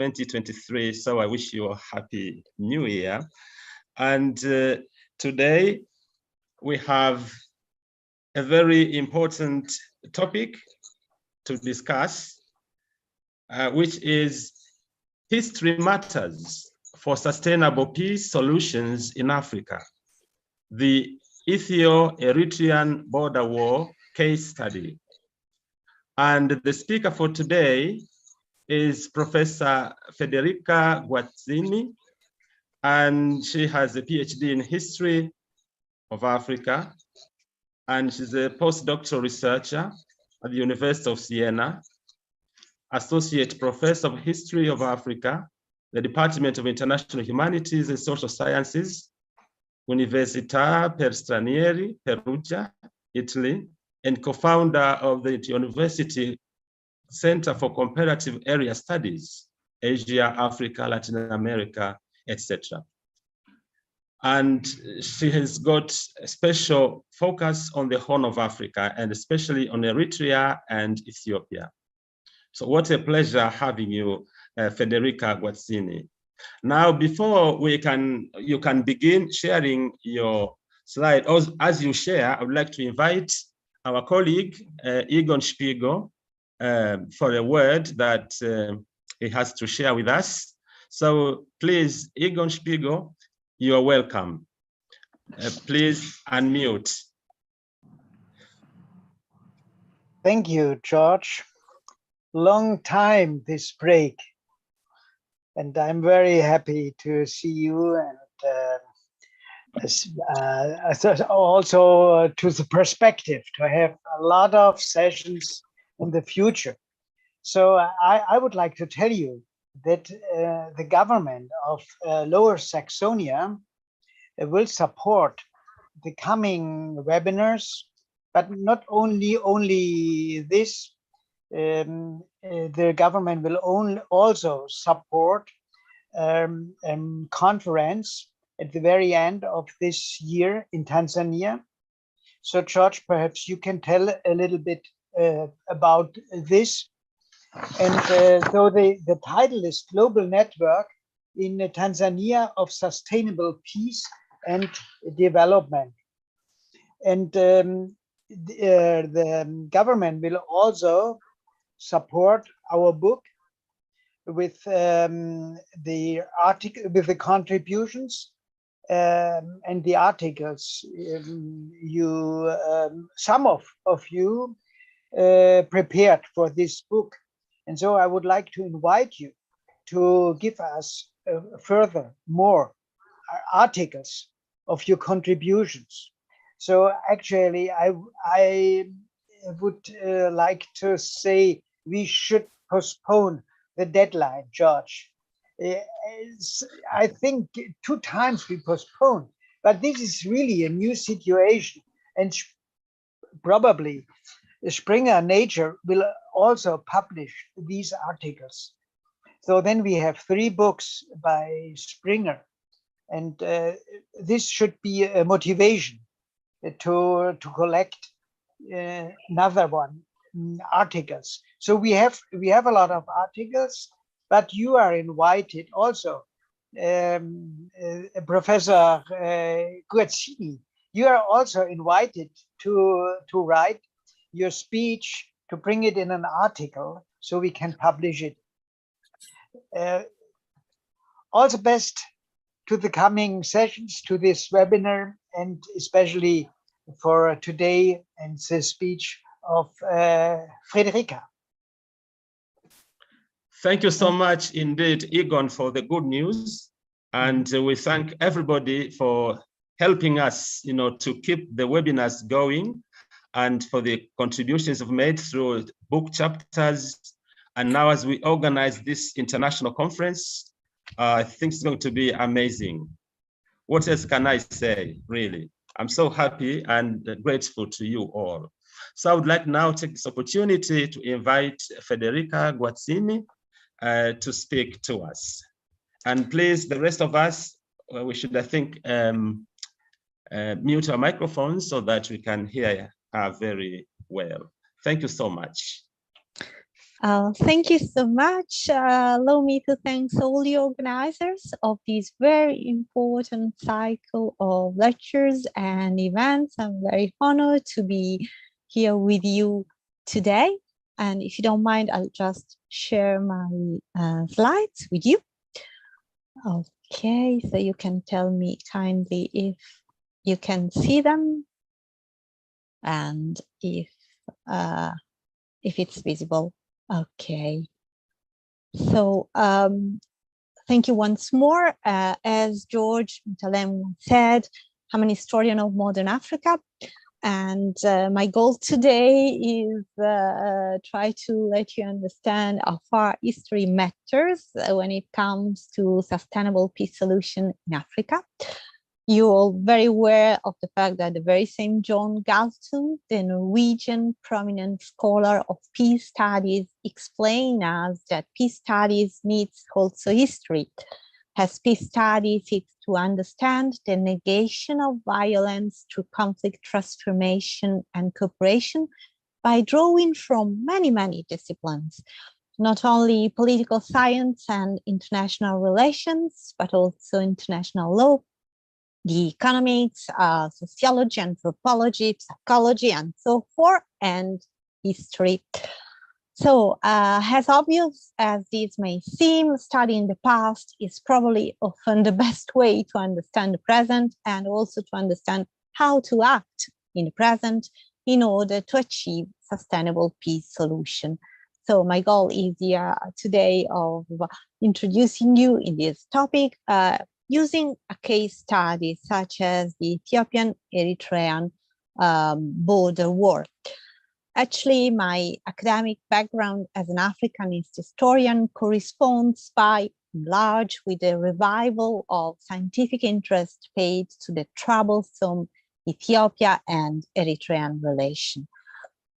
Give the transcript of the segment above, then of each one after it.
2023. So I wish you a happy new year. And today we have a very important topic to discuss, which is History Matters for Sustainable Peace Solutions in Africa, the Ethio-Eritrean Border War Case Study. And the speaker for today is Professor Federica Guazzini, and she has a PhD in history of Africa, and she's a postdoctoral researcher at the University of Siena, Associate Professor of History of Africa, the Department of International Humanities and Social Sciences, Università per Stranieri, Perugia, Italy, and co-founder of the University Center for Comparative Area Studies, Asia, Africa, Latin America, etc. And she has got a special focus on the Horn of Africa, and especially on Eritrea and Ethiopia. So what a pleasure having you, Federica Guazzini. Now, before you can begin sharing your slide, as you share, I would like to invite our colleague, Egon Spiegel, for a word that he has to share with us. So please, Egon Spiegel, you are welcome. Please unmute. Thank you, George. Long time this break, and I'm very happy to see you, and also to the perspective to have a lot of sessions in the future. So I would like to tell you that the government of Lower Saxonia will support the coming webinars, but not only this. The government will also support conference at the very end of this year in Tanzania. So George, perhaps you can tell a little bit about this. And so the title is Global Network in Tanzania of Sustainable Peace and Development. And the government will also support our book with the contributions and the articles some of you prepared for this book. And so I would like to invite you to give us further more articles of your contributions. So actually I would like to say we should postpone the deadline, George. I think 2 times we postponed, but this is really a new situation, and probably Springer Nature will also publish these articles. So then we have 3 books by Springer, and this should be a motivation to collect another one, articles. So we have a lot of articles, but you are invited also, Professor Guazzini. You are also invited to write your speech, to bring it in an article so we can publish it. All the best to the coming sessions, to this webinar, and especially for today and the speech of Federica. Thank you so much indeed, Egon, for the good news. And we thank everybody for helping us, to keep the webinars going, and for the contributions you've made through book chapters. And now as we organize this international conference, I think it's going to be amazing. What else can I say, really? I'm so happy and grateful to you all. So I would like now to take this opportunity to invite Federica Guazzini to speak to us. And please, the rest of us, we should, I think, mute our microphones so that we can hear her very well. Thank you so much. Thank you so much. Allow me to thank all the organizers of this very important cycle of lectures and events. I'm very honored to be here with you today. And if you don't mind, I'll just share my slides with you. Okay, so you can tell me kindly if you can see them and if it's visible. Okay. So thank you once more. As George Mtalem said, I'm an historian of modern Africa. And my goal today is try to let you understand how far history matters when it comes to sustainable peace solution in Africa. You're all very aware of the fact that the very same John Galtung, the Norwegian prominent scholar of peace studies, explained us that peace studies needs also history. As peace studies seeks to understand the negation of violence through conflict transformation and cooperation by drawing from many, many disciplines, not only political science and international relations, but also international law, the economics, sociology, anthropology, psychology, and so forth, and history. So as obvious as this may seem, studying the past is probably often the best way to understand the present and also to understand how to act in the present in order to achieve sustainable peace solution. So my goal is here today of introducing you in this topic using a case study such as the Ethiopian-Eritrean border war. Actually, my academic background as an Africanist historian corresponds by and large with the revival of scientific interest paid to the troublesome Ethiopia and Eritrean relation.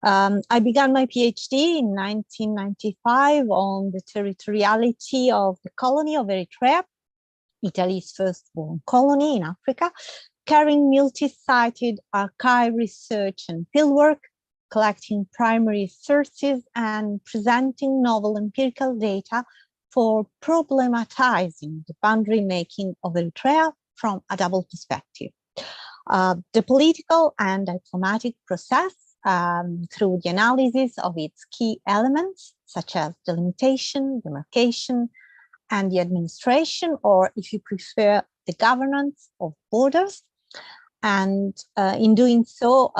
I began my PhD in 1995 on the territoriality of the colony of Eritrea, Italy's firstborn colony in Africa, carrying multi-sited archive research and fieldwork, collecting primary sources and presenting novel empirical data for problematizing the boundary making of Eritrea from a double perspective. The political and diplomatic process through the analysis of its key elements, such as delimitation, demarcation, and the administration, or if you prefer, the governance of borders. And in doing so,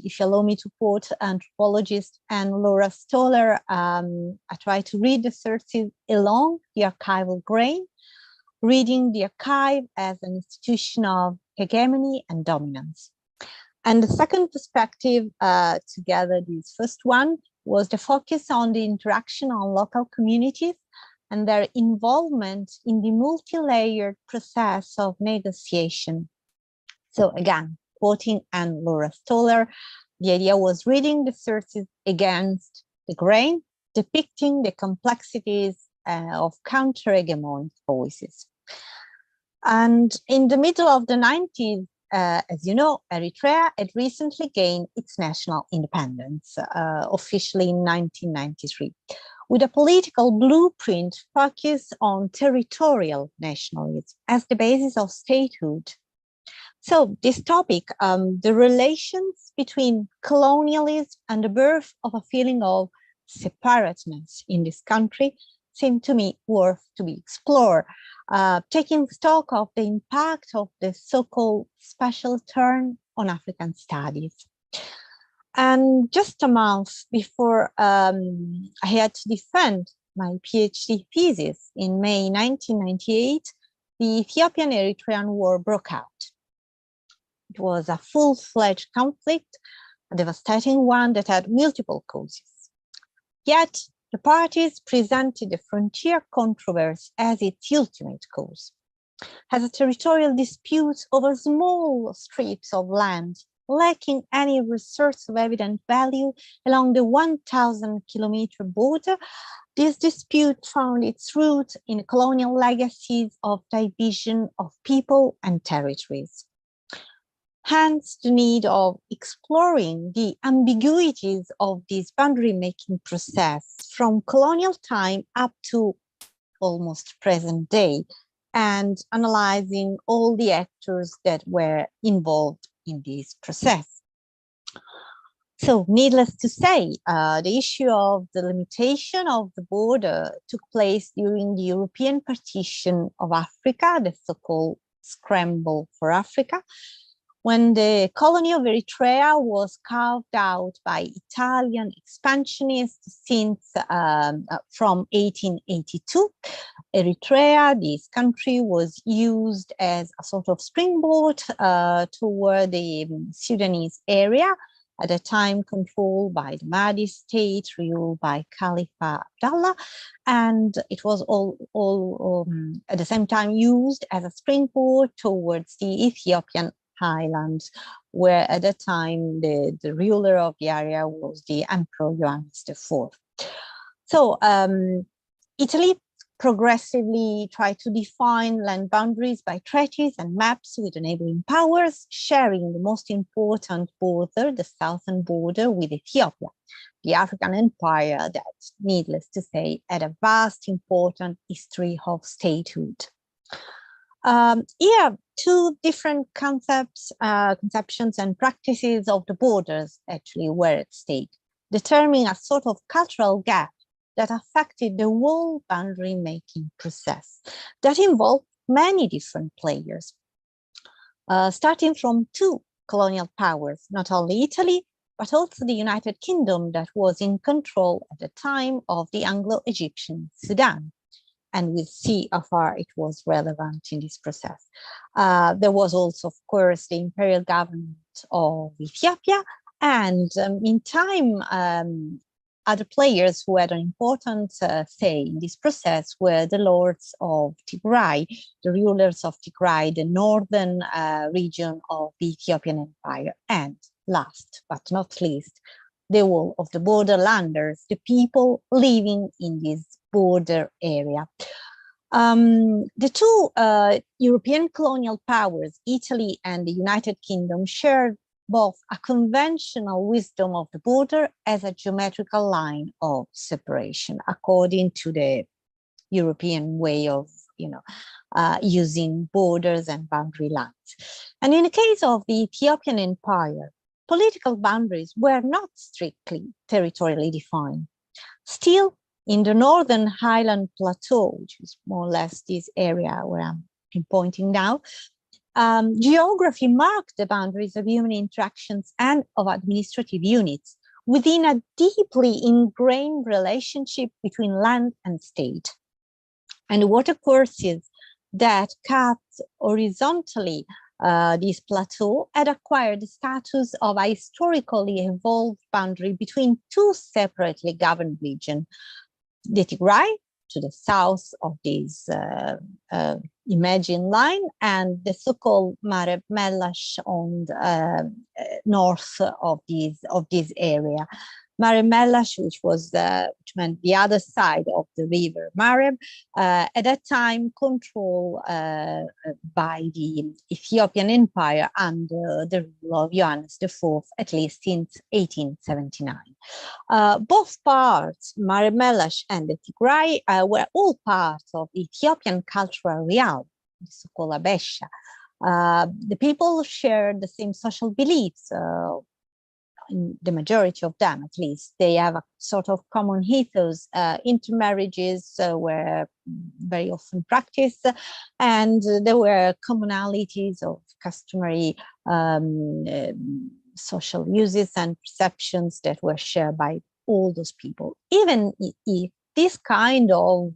if you allow me to quote anthropologist and Laura Stoller, I try to read the sources along the archival grain, reading the archive as an institution of hegemony and dominance. And the second perspective, together this first one, was the focus on the interaction on local communities and their involvement in the multi-layered process of negotiation. So again, quoting Anne Laura Stoller, the idea was reading the sources against the grain, depicting the complexities of counter-hegemonic voices. And in the middle of the 90s, as you know, Eritrea had recently gained its national independence, officially in 1993, with a political blueprint focused on territorial nationalism as the basis of statehood. So this topic, the relations between colonialism and the birth of a feeling of separateness in this country, seemed to me worth to be explored, taking stock of the impact of the so-called special turn on African studies. And just a month before I had to defend my PhD thesis in May 1998, the Ethiopian-Eritrean War broke out. It was a full-fledged conflict, a devastating one that had multiple causes. Yet, the parties presented the frontier controversy as its ultimate cause, as a territorial dispute over small strips of land, lacking any resource of evident value along the 1,000-kilometer border. This dispute found its root in colonial legacies of division of people and territories. hence the need of exploring the ambiguities of this boundary-making process from colonial time up to almost present day, and analyzing all the actors that were involved in this process. So needless to say, the issue of the limitation of the border took place during the European partition of Africa, the so-called Scramble for Africa, when the colony of Eritrea was carved out by Italian expansionists since from 1882. Eritrea, this country, was used as a sort of springboard toward the Sudanese area, at the time controlled by the Mahdi state, ruled by Khalifa Abdullah, and it was all at the same time used as a springboard towards the Ethiopian highlands, where at the time the ruler of the area was the Emperor Johannes IV. So Italy progressively tried to define land boundaries by treaties and maps with the neighboring powers, sharing the most important border, the southern border, with Ethiopia, the African empire that, needless to say, had a vast, important history of statehood. Here, two different conceptions and practices of the borders actually were at stake, determining a sort of cultural gap that affected the whole boundary-making process that involved many different players, starting from two colonial powers, not only Italy, but also the United Kingdom that was in control at the time of the Anglo-Egyptian Sudan. And we'll see how far it was relevant in this process. There was also, of course, the imperial government of Ethiopia, and in time, other players who had an important say in this process were the lords of Tigray, the rulers of Tigray, the northern region of the Ethiopian Empire, and last but not least, the whole of the borderlanders, the people living in this border area. The two European colonial powers, Italy and the United Kingdom, shared both a conventional wisdom of the border as a geometrical line of separation, according to the European way of, using borders and boundary lines. And in the case of the Ethiopian Empire, political boundaries were not strictly territorially defined. Still, in the northern highland plateau, which is more or less this area where I'm pinpointing now, geography marked the boundaries of human interactions and of administrative units within a deeply ingrained relationship between land and state. And watercourses that cut horizontally this plateau had acquired the status of a historically evolved boundary between two separately governed regions, the Tigray to the south of this imagined line, and the so-called Mare Melash on the north of this area. Mare Melash, which meant the other side of the river Mareb, at that time controlled by the Ethiopian Empire under the rule of Johannes IV, at least since 1879. Both parts, Mare Melash and the Tigray, were all parts of the Ethiopian cultural realm, the so-called Abesha. The people shared the same social beliefs, in the majority of them at least. They have a sort of common ethos. Intermarriages were very often practiced, and there were commonalities of customary social uses and perceptions that were shared by all those people. Even if this kind of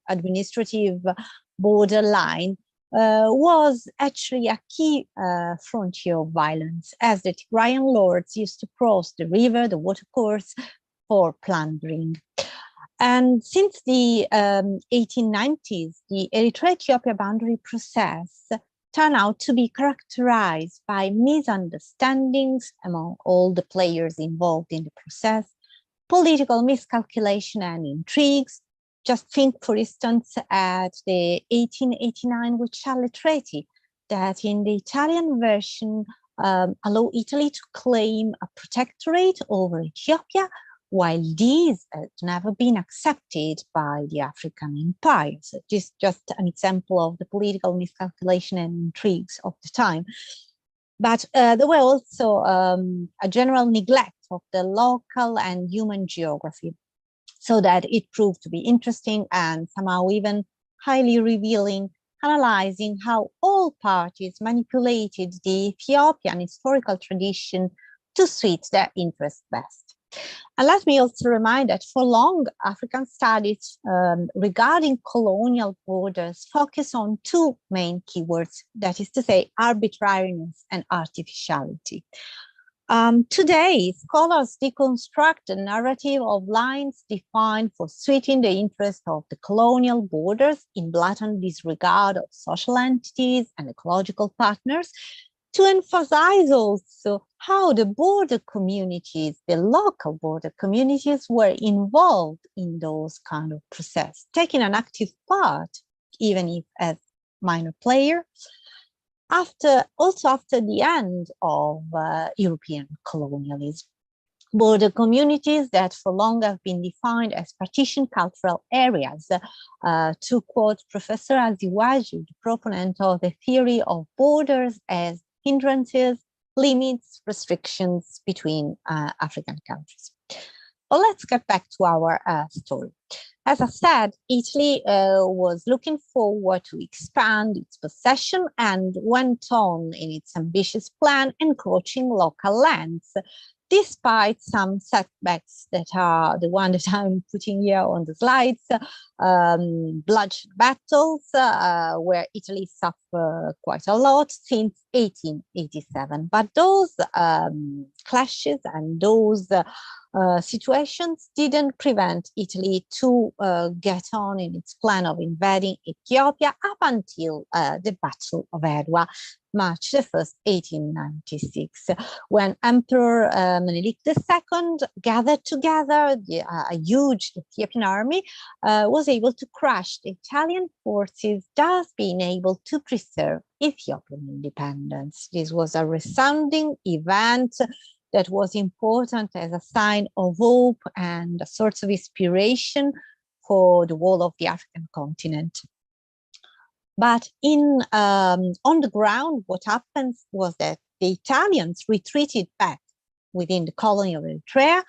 administrative borderline was actually a key frontier of violence, as the Tigrayan lords used to cross the river, the watercourse, for plundering. And since the 1890s, the Eritrea-Ethiopia boundary process turned out to be characterized by misunderstandings among all the players involved in the process, political miscalculation and intrigues. Just think, for instance, at the 1889 Wuchale Treaty that in the Italian version allow Italy to claim a protectorate over Ethiopia, while these had never been accepted by the African empire. So this is just an example of the political miscalculation and intrigues of the time. But there were also a general neglect of the local and human geography, so that it proved to be interesting and somehow even highly revealing, analyzing how all parties manipulated the Ethiopian historical tradition to suit their interests best. And let me also remind that for long, African studies regarding colonial borders focus on two main keywords, that is to say, arbitrariness and artificiality. Today, scholars deconstruct the narrative of lines defined for suiting the interest of the colonial borders in blatant disregard of social entities and ecological partners, to emphasize also how the border communities, the local border communities, were involved in those kind of process, taking an active part, even if as minor player, after the end of European colonialism. Border communities that for long have been defined as partition cultural areas. To quote Professor Aziwaju, the proponent of the theory of borders as hindrances, limits, restrictions between African countries. Well, let's get back to our story. As I said, Italy was looking forward to expand its possession and went on in its ambitious plan, encroaching local lands, despite some setbacks that are the one that I'm putting here on the slides, bloodshed battles, where Italy suffered quite a lot since 1887. But those clashes and those situations didn't prevent Italy to get on in its plan of invading Ethiopia up until the Battle of Adwa, March the 1st, 1896, when Emperor Menelik II gathered together a huge Ethiopian army, was able to crush the Italian forces, thus being able to preserve Ethiopian independence. This was a resounding event that was important as a sign of hope and a source of inspiration for the whole of the African continent. But on the ground, what happened was that the Italians retreated back within the colony of Eritrea,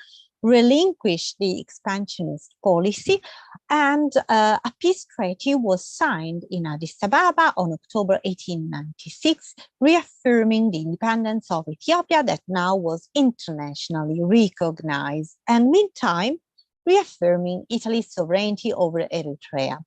relinquished the expansionist policy, and a peace treaty was signed in Addis Ababa on October 1896, reaffirming the independence of Ethiopia that now was internationally recognized, and meantime, reaffirming Italy's sovereignty over Eritrea.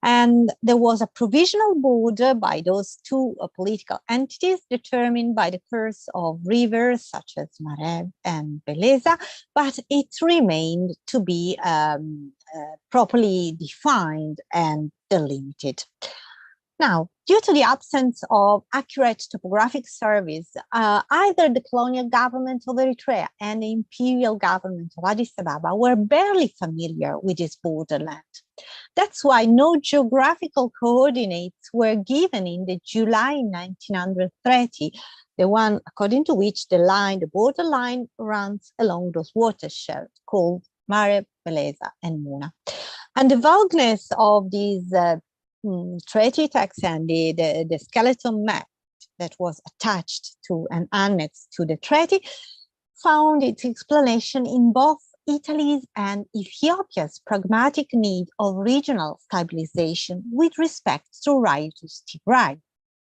And there was a provisional border by those two political entities determined by the course of rivers such as Mare and Beleza, but it remained to be properly defined and delimited. Now, due to the absence of accurate topographic surveys, either the colonial government of Eritrea and the imperial government of Addis Ababa were barely familiar with this borderland. That's why no geographical coordinates were given in the July 1930, the one according to which the borderline runs along those watersheds called Mare, Beleza, and Muna. And the vagueness of these treaty text and the skeleton map that was attached to an annex to the treaty found its explanation in both Italy's and Ethiopia's pragmatic need of regional stabilization with respect to right to Tigray.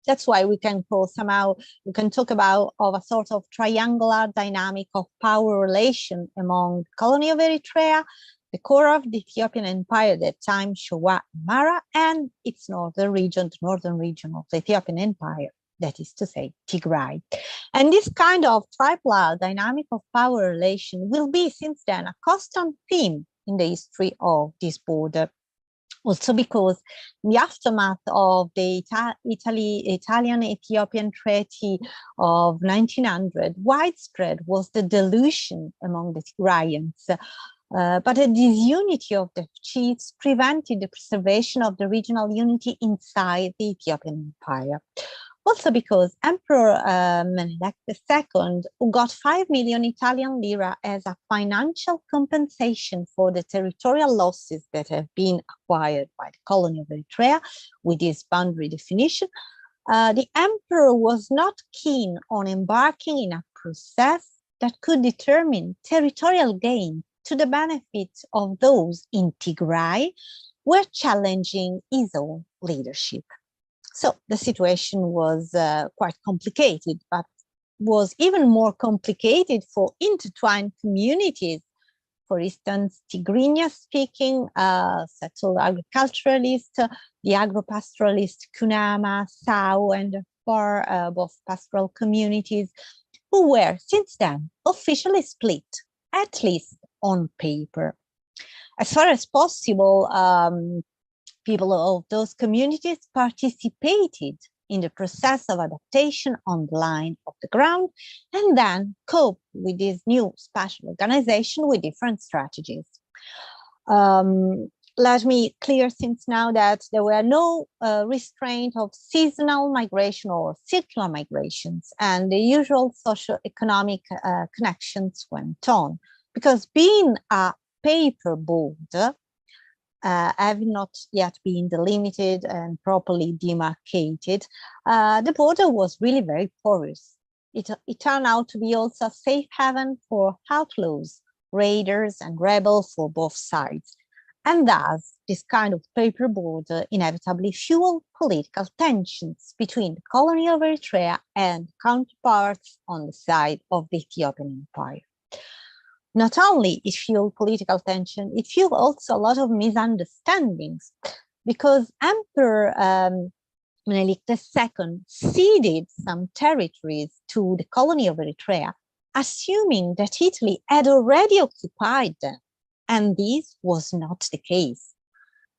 That's why we can talk about a sort of triangular dynamic of power relation among the colony of Eritrea, the core of the Ethiopian empire at that time, Showa and Mara, and its northern region, the northern region of the Ethiopian empire, that is to say, Tigray. And this kind of tripolar dynamic of power relation will be since then a constant theme in the history of this border. Also because in the aftermath of the Italian-Ethiopian Treaty of 1900, widespread was the delusion among the Tigrayans. But the disunity of the chiefs prevented the preservation of the regional unity inside the Ethiopian empire. Also because Emperor Menelik II, who got 5 million Italian lira as a financial compensation for the territorial losses that have been acquired by the colony of Eritrea with this boundary definition, the emperor was not keen on embarking in a process that could determine territorial gain to the benefit of those in Tigray who were challenging his own leadership. So the situation was quite complicated, but was even more complicated for intertwined communities. For instance, Tigrinya-speaking settled agriculturalists, the agro-pastoralist Kunama, Sao, and both pastoral communities, who were since then officially split, at least on paper. As far as possible, people of those communities participated in the process of adaptation on the line of the ground, and then cope with this new spatial organization with different strategies. Let me clear since now that there were no restraint of seasonal migration or circular migrations, and the usual socio-economic connections went on, because being a paper border, having not yet been delimited and properly demarcated, the border was really very porous. It turned out to be also a safe haven for outlaws, raiders, and rebels for both sides. And thus, this kind of paper border inevitably fueled political tensions between the colony of Eritrea and counterparts on the side of the Ethiopian Empire. Not only it fueled political tension, it fueled also a lot of misunderstandings, because Emperor Menelik II ceded some territories to the colony of Eritrea, assuming that Italy had already occupied them, and this was not the case.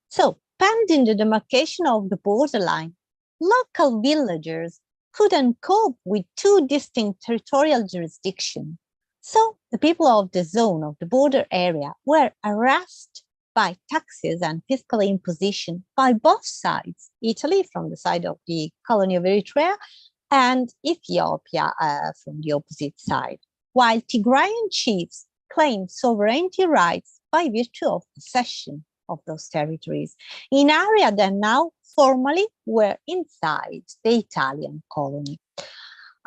So, pending the demarcation of the borderline, local villagers couldn't cope with two distinct territorial jurisdictions. So the people of the zone of the border area were harassed by taxes and fiscal imposition by both sides, Italy from the side of the colony of Eritrea and Ethiopia from the opposite side, while Tigrayan chiefs claimed sovereignty rights by virtue of possession of those territories in areas that now formally were inside the Italian colony.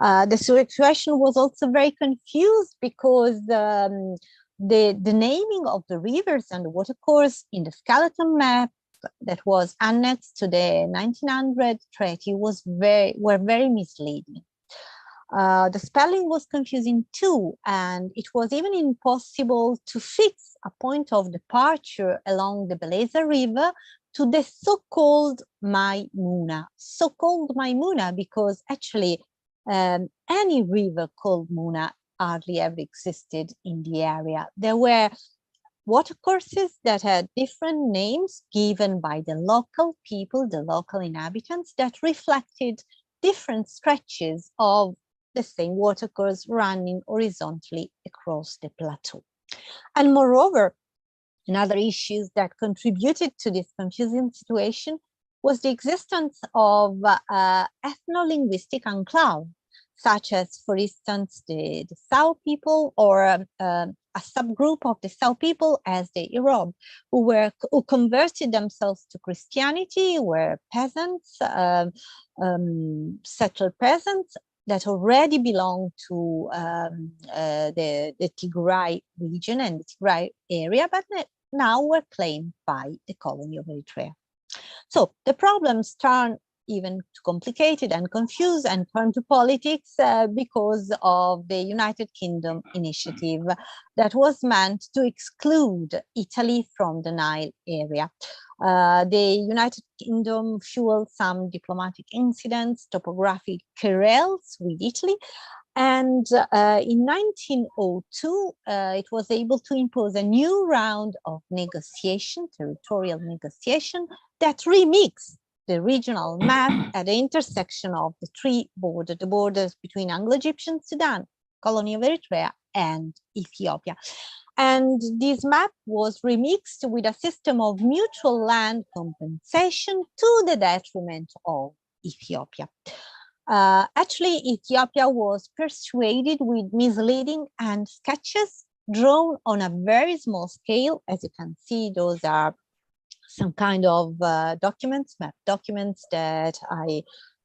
The situation was also very confused because the naming of the rivers and the watercourse in the skeleton map that was annexed to the 1900 treaty were very misleading. The spelling was confusing too, and it was even impossible to fix a point of departure along the Beleza River to the so-called Maimuna. So-called Maimuna because actually any river called Muna hardly ever existed in the area. There were watercourses that had different names given by the local people, the local inhabitants, that reflected different stretches of the same watercourse running horizontally across the plateau. And moreover, another issue that contributed to this confusing situation was the existence of ethno-linguistic enclave, such as, for instance, the Sao people, or a subgroup of the Sao people as the Irob, who converted themselves to Christianity, were peasants, settled peasants that already belonged to the Tigray region and the Tigray area, but now were claimed by the colony of Eritrea. So the problems turn even complicated and confused and turn to politics because of the United Kingdom initiative that was meant to exclude Italy from the Nile area. The United Kingdom fueled some diplomatic incidents, topographic querelles with Italy, and in 1902, it was able to impose a new round of negotiation, territorial negotiation, that remixed the regional map at the intersection of the three borders, the borders between Anglo-Egyptian Sudan, colony of Eritrea, and Ethiopia. And this map was remixed with a system of mutual land compensation to the detriment of Ethiopia. Actually, Ethiopia was persuaded with misleading and sketches drawn on a very small scale. As you can see, those are some kind of documents, map documents that I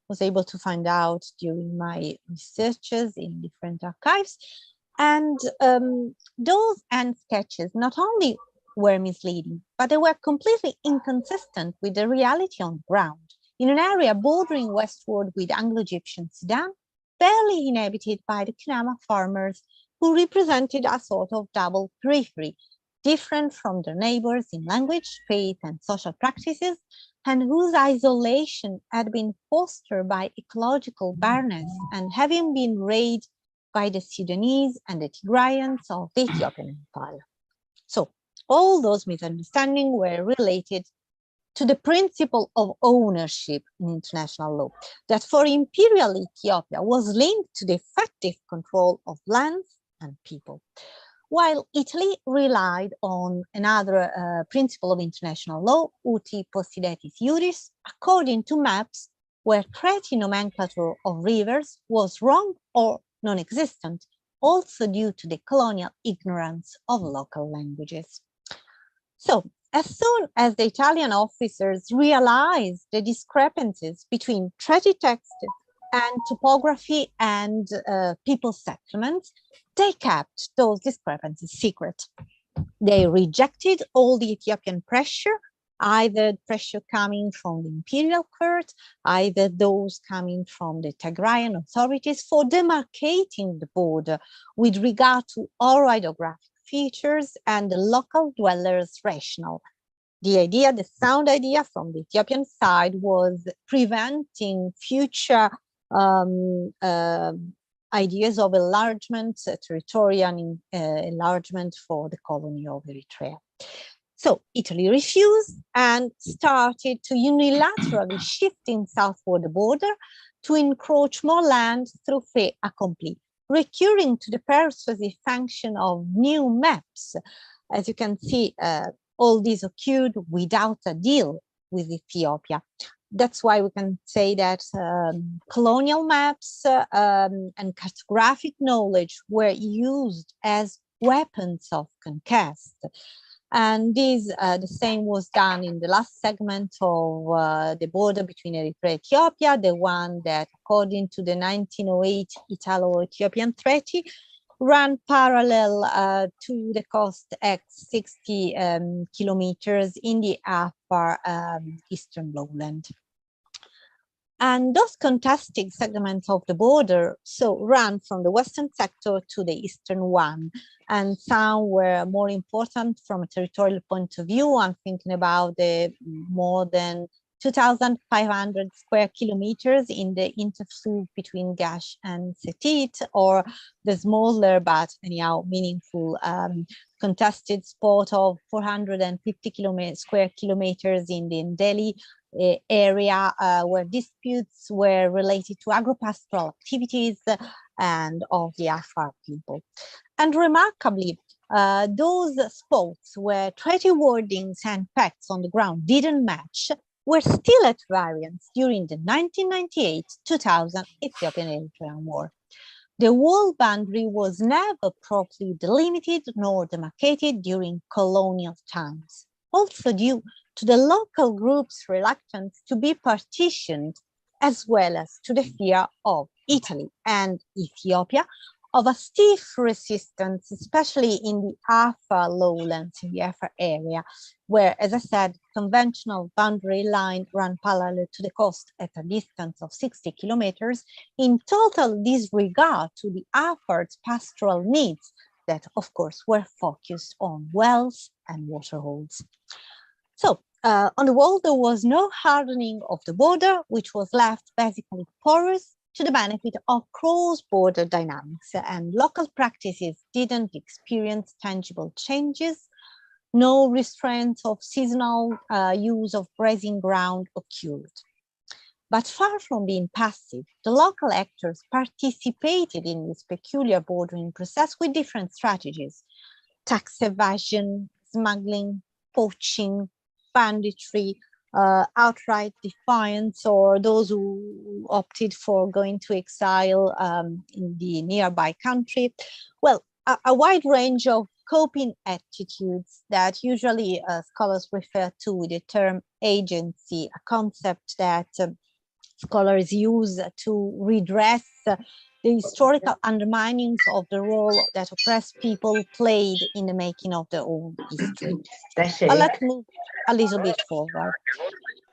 was able to find out during my researches in different archives. And those and sketches not only were misleading, but they were completely inconsistent with the reality on the ground. In an area bordering westward with Anglo-Egyptian Sudan, barely inhabited by the Kunama farmers, who represented a sort of double periphery, different from their neighbors in language, faith, and social practices, and whose isolation had been fostered by ecological barrenness and having been raided by the Sudanese and the Tigrayans of the Ethiopian Empire. So all those misunderstandings were related to the principle of ownership in international law, that for imperial Ethiopia was linked to the effective control of lands and people, while Italy relied on another principle of international law, uti possidetis iuris, according to maps where treaty nomenclature of rivers was wrong or non-existent, also due to the colonial ignorance of local languages. So, as soon as the Italian officers realized the discrepancies between treaty text and topography and people settlements, they kept those discrepancies secret. They rejected all the Ethiopian pressure, either pressure coming from the imperial court, either those coming from the Tigrayan authorities for demarcating the border with regard to orographic features and the local dwellers' rationale. The idea, the sound idea from the Ethiopian side was preventing future ideas of enlargement, territorial enlargement for the colony of Eritrea. So Italy refused and started to unilaterally shifting southward the border to encroach more land through fait accompli, recurring to the persuasive function of new maps. As you can see, all this occurred without a deal with Ethiopia. That's why we can say that colonial maps and cartographic knowledge were used as weapons of conquest. And this, the same was done in the last segment of the border between Eritrea and Ethiopia, the one that, according to the 1908 Italo-Ethiopian Treaty, ran parallel to the coast at 60 kilometers in the upper eastern lowland. And those contested segments of the border ran from the western sector to the eastern one, and some were more important from a territorial point of view. I'm thinking about the more than 2,500 square kilometers in the interflow between Gash and Setit, or the smaller but anyhow meaningful contested spot of 450 square kilometers in the Ndeli area, where disputes were related to agropastoral activities and of the Afar people. And remarkably, those spots where treaty wordings and facts on the ground didn't match were still at variance during the 1998-2000 Ethiopian-Eritrean War. The wall boundary was never properly delimited nor demarcated during colonial times, also due to the local groups' reluctance to be partitioned, as well as to the fear of Italy and Ethiopia of a stiff resistance, especially in the Afar lowlands, in the Afar area, where, as I said, conventional boundary line ran parallel to the coast at a distance of 60 kilometers, in total disregard to the Afar's pastoral needs that, of course, were focused on wells and waterholes. So, on the wall, there was no hardening of the border, which was left basically porous to the benefit of cross-border dynamics, and local practices didn't experience tangible changes. No restraints of seasonal use of grazing ground occurred. But far from being passive, the local actors participated in this peculiar bordering process with different strategies: tax evasion, smuggling, poaching, banditry, outright defiance, or those who opted for going to exile in the nearby country. Well, a wide range of coping attitudes that usually scholars refer to with the term agency, a concept that scholars use to redress the historical underminings of the role that oppressed people played in the making of their own history. But let's move a little bit forward.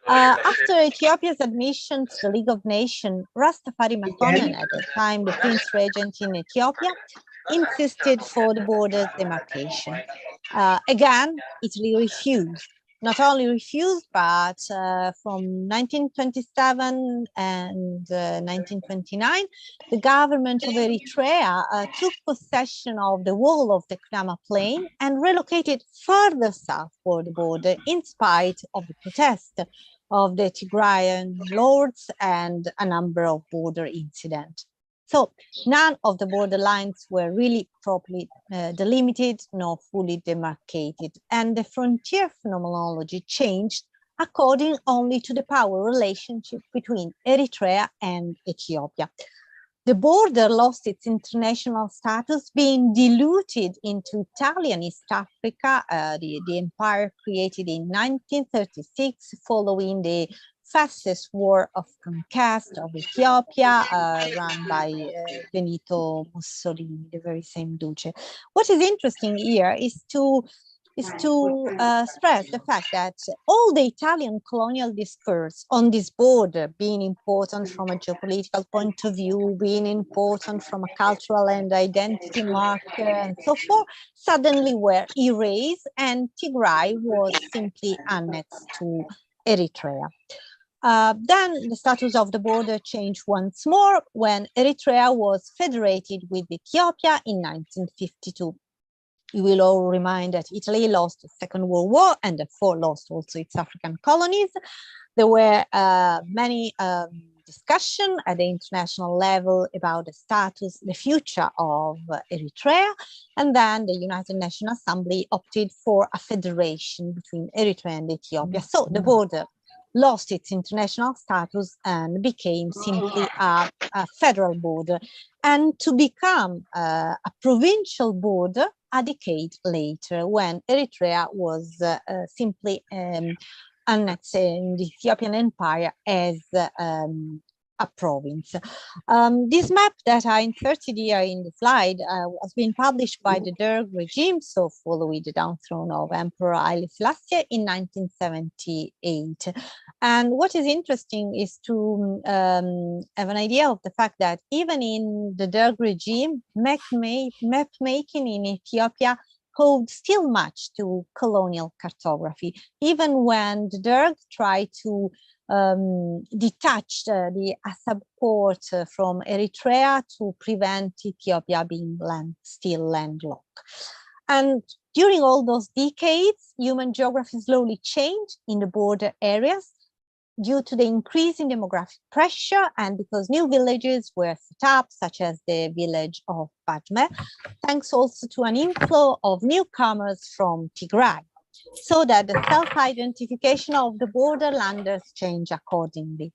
After Ethiopia's admission to the League of Nations, Rastafari Makonnen, at the time the Prince Regent in Ethiopia, insisted for the borders demarcation. Again, Italy refused. Not only refused, but from 1927 and 1929, the government of Eritrea took possession of the whole of the Kunama Plain and relocated further south for the border, in spite of the protest of the Tigrayan lords and a number of border incidents. So none of the border lines were really properly delimited nor fully demarcated, and the frontier phenomenology changed according only to the power relationship between Eritrea and Ethiopia. The border lost its international status, being diluted into Italian East Africa, the empire created in 1936 following the fastest war of conquest of Ethiopia, run by Benito Mussolini, the very same Duce. What is interesting here is to stress the fact that all the Italian colonial discourse on this border being important from a geopolitical point of view, being important from a cultural and identity marker and so forth, suddenly were erased, and Tigray was simply annexed to Eritrea. Then the status of the border changed once more when Eritrea was federated with Ethiopia in 1952. You will all remind that Italy lost the Second World War and therefore lost also its African colonies. There were many discussion at the international level about the status, the future of Eritrea, and then the United Nations Assembly opted for a federation between Eritrea and Ethiopia. So the border lost its international status and became simply a federal border, and to become a provincial border a decade later, when Eritrea was simply annexed in the Ethiopian Empire as a province. This map that I inserted here in the slide was being published by the Derg regime, so following the downthrone of Emperor Haile Selassie in 1978. And what is interesting is to have an idea of the fact that even in the Derg regime, map making in Ethiopia owed still much to colonial cartography, even when the Derg tried to detach the Assab port from Eritrea to prevent Ethiopia being still landlocked. And during all those decades, human geography slowly changed in the border areas due to the increase in demographic pressure, and because new villages were set up, such as the village of Badme, thanks also to an inflow of newcomers from Tigray, so that the self-identification of the borderlanders changed accordingly.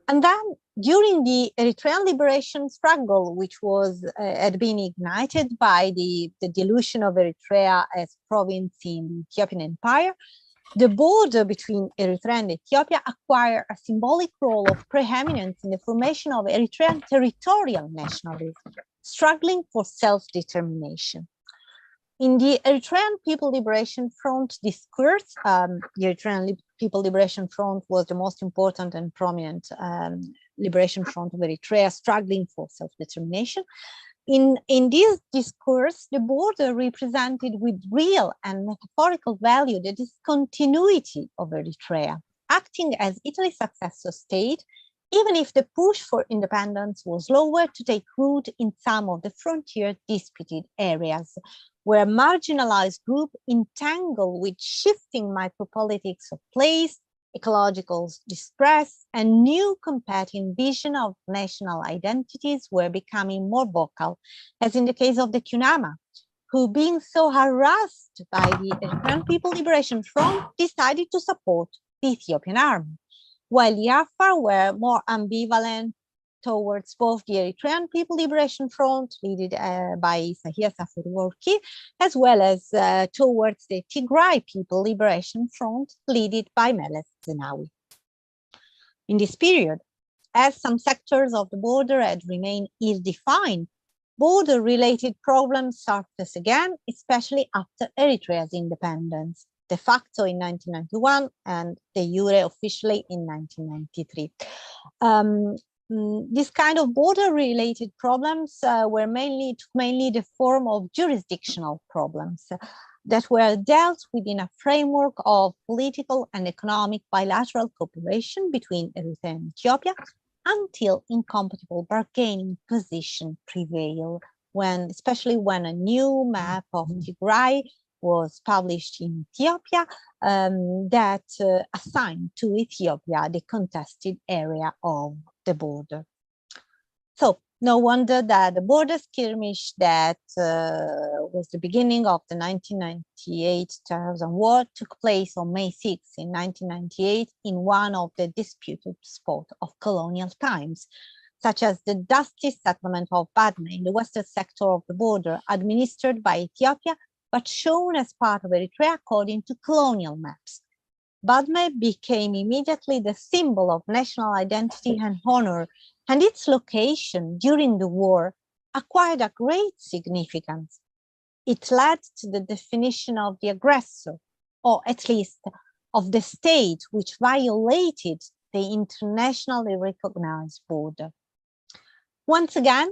And then during the Eritrean liberation struggle, which had been ignited by the dilution of Eritrea as province in the Ethiopian Empire, the border between Eritrea and Ethiopia acquired a symbolic role of preeminence in the formation of Eritrean territorial nationalism, struggling for self-determination. In the Eritrean People Liberation Front discourse, the Eritrean People Liberation Front was the most important and prominent liberation front of Eritrea, struggling for self-determination. In this discourse, the border represented with real and metaphorical value the discontinuity of Eritrea, acting as Italy's successor state, even if the push for independence was slower to take root in some of the frontier disputed areas, where marginalized groups entangled with shifting micropolitics of place, ecological distress, and new competing vision of national identities were becoming more vocal, as in the case of the Kunama, who, being so harassed by the Eritrean People Liberation Front, decided to support the Ethiopian army, while the Afar were more ambivalent towards both the Eritrean People Liberation Front, led by Isaias Afwerki, as well as towards the Tigray People Liberation Front, led by Meles Zenawi. In this period, as some sectors of the border had remained ill-defined, border-related problems surfaced again, especially after Eritrea's independence, de facto in 1991 and de jure officially in 1993. This kind of border-related problems were mainly the form of jurisdictional problems that were dealt with in a framework of political and economic bilateral cooperation between Eritrea and Ethiopia until incompatible bargaining position prevailed, especially when a new map of Tigray was published in Ethiopia that assigned to Ethiopia the contested area of the border. So no wonder that the border skirmish that was the beginning of the 1998-2000 war took place on May 6 in 1998 in one of the disputed spots of colonial times, such as the dusty settlement of Badme in the western sector of the border, administered by Ethiopia, but shown as part of Eritrea according to colonial maps. Badme became immediately the symbol of national identity and honor, and its location during the war acquired a great significance. It led to the definition of the aggressor, or at least of the state which violated the internationally recognized border. Once again,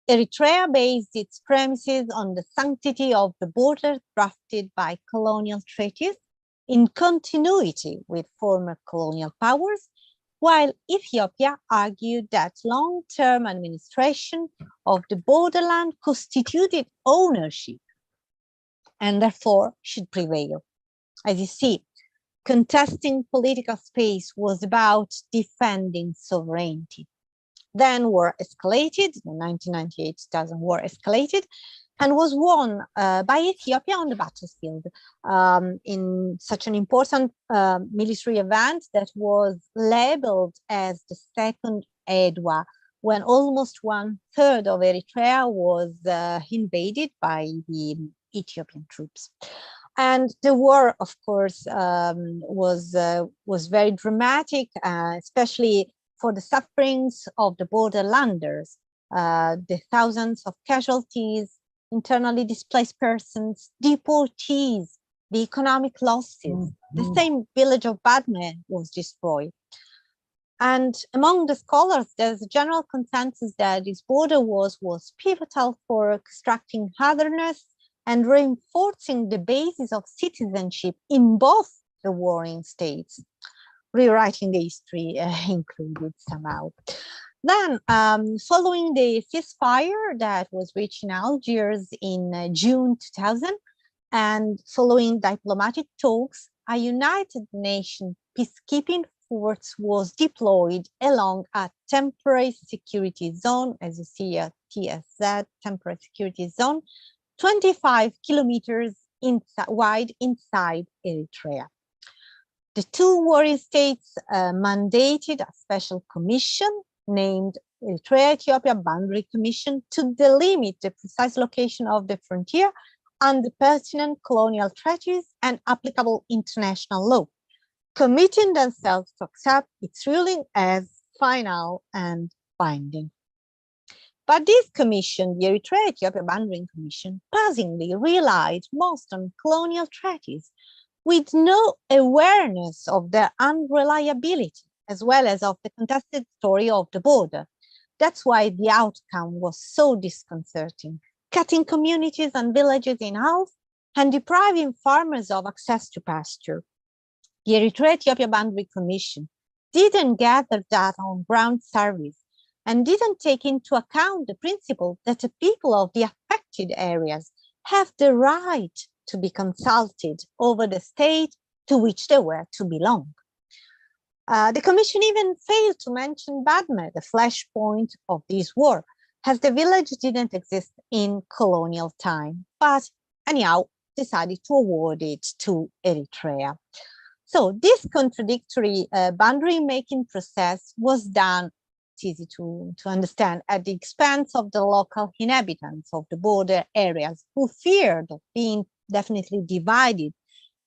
Eritrea based its premises on the sanctity of the border drafted by colonial treaties in continuity with former colonial powers, while Ethiopia argued that long-term administration of the borderland constituted ownership and therefore should prevail. As you see, contesting political space was about defending sovereignty. Then war escalated, the 1998-2000 war escalated, and was won by Ethiopia on the battlefield in such an important military event that was labeled as the Second Edwa, when almost 1/3 of Eritrea was invaded by the Ethiopian troops. And the war, of course, was very dramatic, especially for the sufferings of the borderlanders, the thousands of casualties, internally displaced persons, deportees, the economic losses. The same village of Badme was destroyed. And among the scholars, there's a general consensus that this border was pivotal for constructing otherness and reinforcing the basis of citizenship in both the warring states. Rewriting the history included somehow. Then, following the ceasefire that was reached in Algiers in June 2000, and following diplomatic talks, a United Nations peacekeeping force was deployed along a temporary security zone, as you see a TSZ, temporary security zone, 25 kilometers wide inside Eritrea. The two warring states mandated a special commission named Eritrea-Ethiopia Boundary Commission to delimit the precise location of the frontier and the pertinent colonial treaties and applicable international law, committing themselves to accept its ruling as final and binding. But this commission, the Eritrea-Ethiopia Boundary Commission, passingly relied most on colonial treaties with no awareness of their unreliability, as well as of the contested story of the border. That's why the outcome was so disconcerting, cutting communities and villages in half and depriving farmers of access to pasture. The Eritrea-Ethiopia Boundary Commission didn't gather data on ground surveys and didn't take into account the principle that the people of the affected areas have the right to be consulted over the state to which they were to belong. The commission even failed to mention Badme, the flashpoint of this war, as the village didn't exist in colonial time, but anyhow decided to award it to Eritrea. So this contradictory boundary making process was done, it's easy to understand, at the expense of the local inhabitants of the border areas, who feared being definitely divided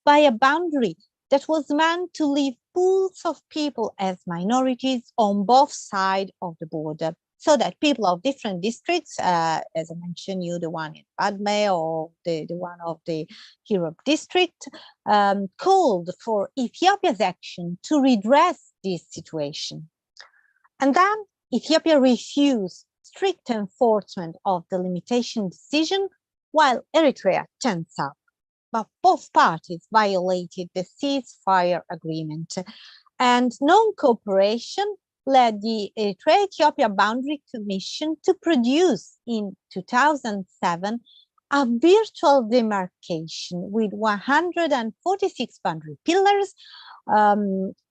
by a boundary that was meant to leave pools of people as minorities on both sides of the border, so that people of different districts, as I mentioned, the one in Badme or the one of the Europe district, called for Ethiopia's action to redress this situation. And then Ethiopia refused strict enforcement of the limitation decision, while Eritrea tensed up. But both parties violated the ceasefire agreement, and non-cooperation led the Eritrea-Ethiopia Boundary Commission to produce in 2007 a virtual demarcation with 146 boundary pillars,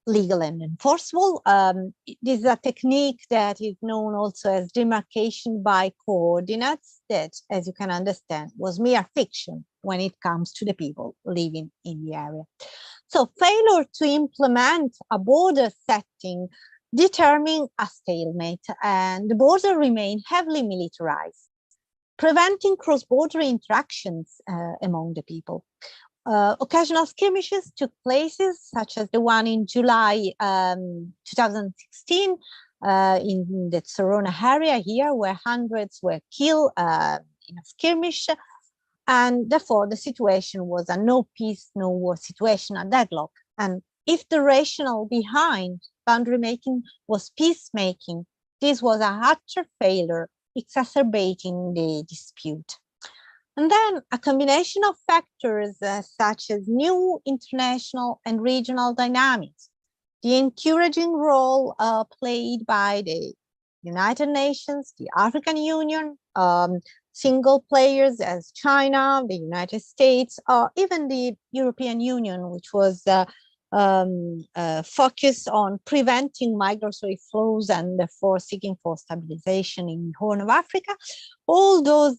legal and enforceable. This is a technique that is known also as demarcation by coordinates, that, as you can understand, was mere fiction when it comes to the people living in the area. So failure to implement a border setting determined a stalemate, and the border remained heavily militarized, preventing cross-border interactions among the people. Occasional skirmishes took places, such as the one in July 2016 in the Sorona area here, where hundreds were killed in a skirmish. And therefore, the situation was a no peace, no war situation, a deadlock. And if the rationale behind boundary making was peacemaking, this was a utter failure, exacerbating the dispute. And then a combination of factors such as new international and regional dynamics, the encouraging role played by the United Nations, the African Union, single players as China, the United States, or even the European Union, which was focused on preventing migratory flows and therefore seeking for stabilization in the Horn of Africa. All those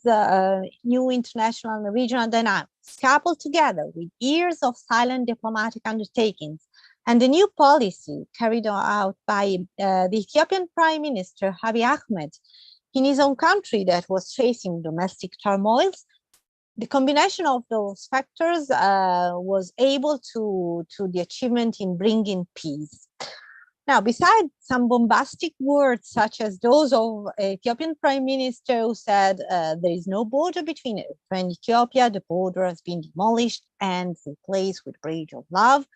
new international and regional dynamics, coupled together with years of silent diplomatic undertakings and the new policy carried out by the Ethiopian Prime Minister Abiy Ahmed in his own country that was facing domestic turmoils, the combination of those factors was able to the achievement in bringing peace. Now, besides some bombastic words such as those of Ethiopian Prime Minister, who said there is no border between Eritrea and Ethiopia, the border has been demolished and replaced with Bridge of Love.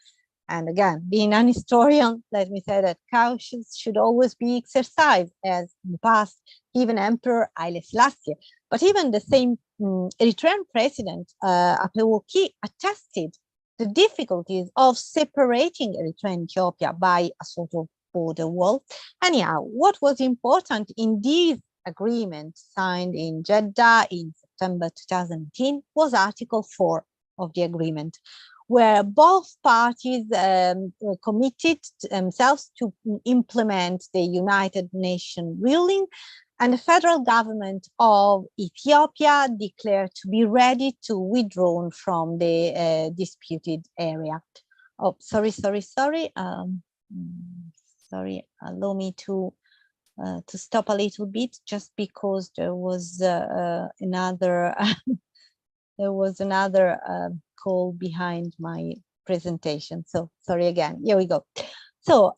And again, being an historian, let me say that caution should always be exercised, as in the past, even Emperor Haile Selassie. But even the same Eritrean president, Afewerki, attested the difficulties of separating Eritrea and Ethiopia by a sort of border wall. Anyhow, what was important in this agreement signed in Jeddah in September 2018 was Article 4 of the agreement, where both parties committed themselves to implement the United Nations ruling, and the federal government of Ethiopia declared to be ready to withdraw from the disputed area. Oh, sorry. Sorry, allow me to stop a little bit, just because there was another call behind my presentation. So sorry again. Here we go. So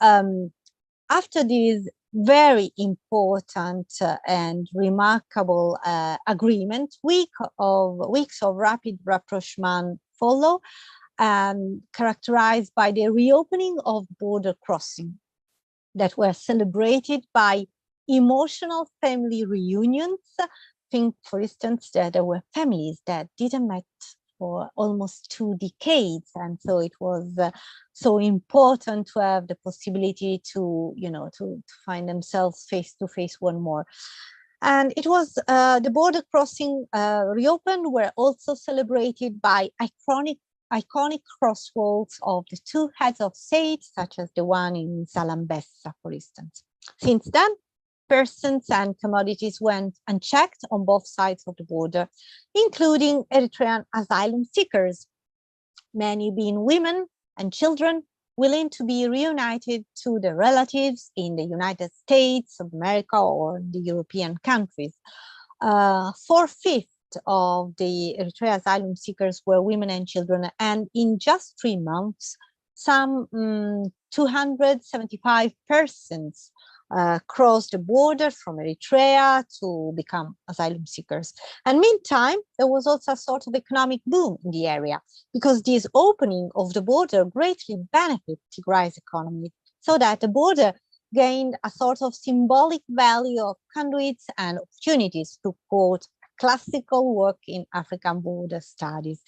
after this very important and remarkable agreement, weeks of rapid rapprochement follow, characterized by the reopening of border crossing that were celebrated by emotional family reunions. Think, for instance, that there were families that didn't meet for almost 2 decades, and so it was so important to have the possibility to find themselves face to face one more. And it was the border crossing reopened were also celebrated by iconic crosswalks of the two heads of state, such as the one in Zalambesa, for instance. Since then, persons and commodities went unchecked on both sides of the border, including Eritrean asylum seekers, many being women and children willing to be reunited to their relatives in the United States of America or the European countries. 4/5 of the Eritrea asylum seekers were women and children, and in just 3 months, some 275 persons crossed the border from Eritrea to become asylum seekers. And meantime, there was also a sort of economic boom in the area, because this opening of the border greatly benefited Tigray's economy, so that the border gained a sort of symbolic value of conduits and opportunities, to quote classical work in African border studies.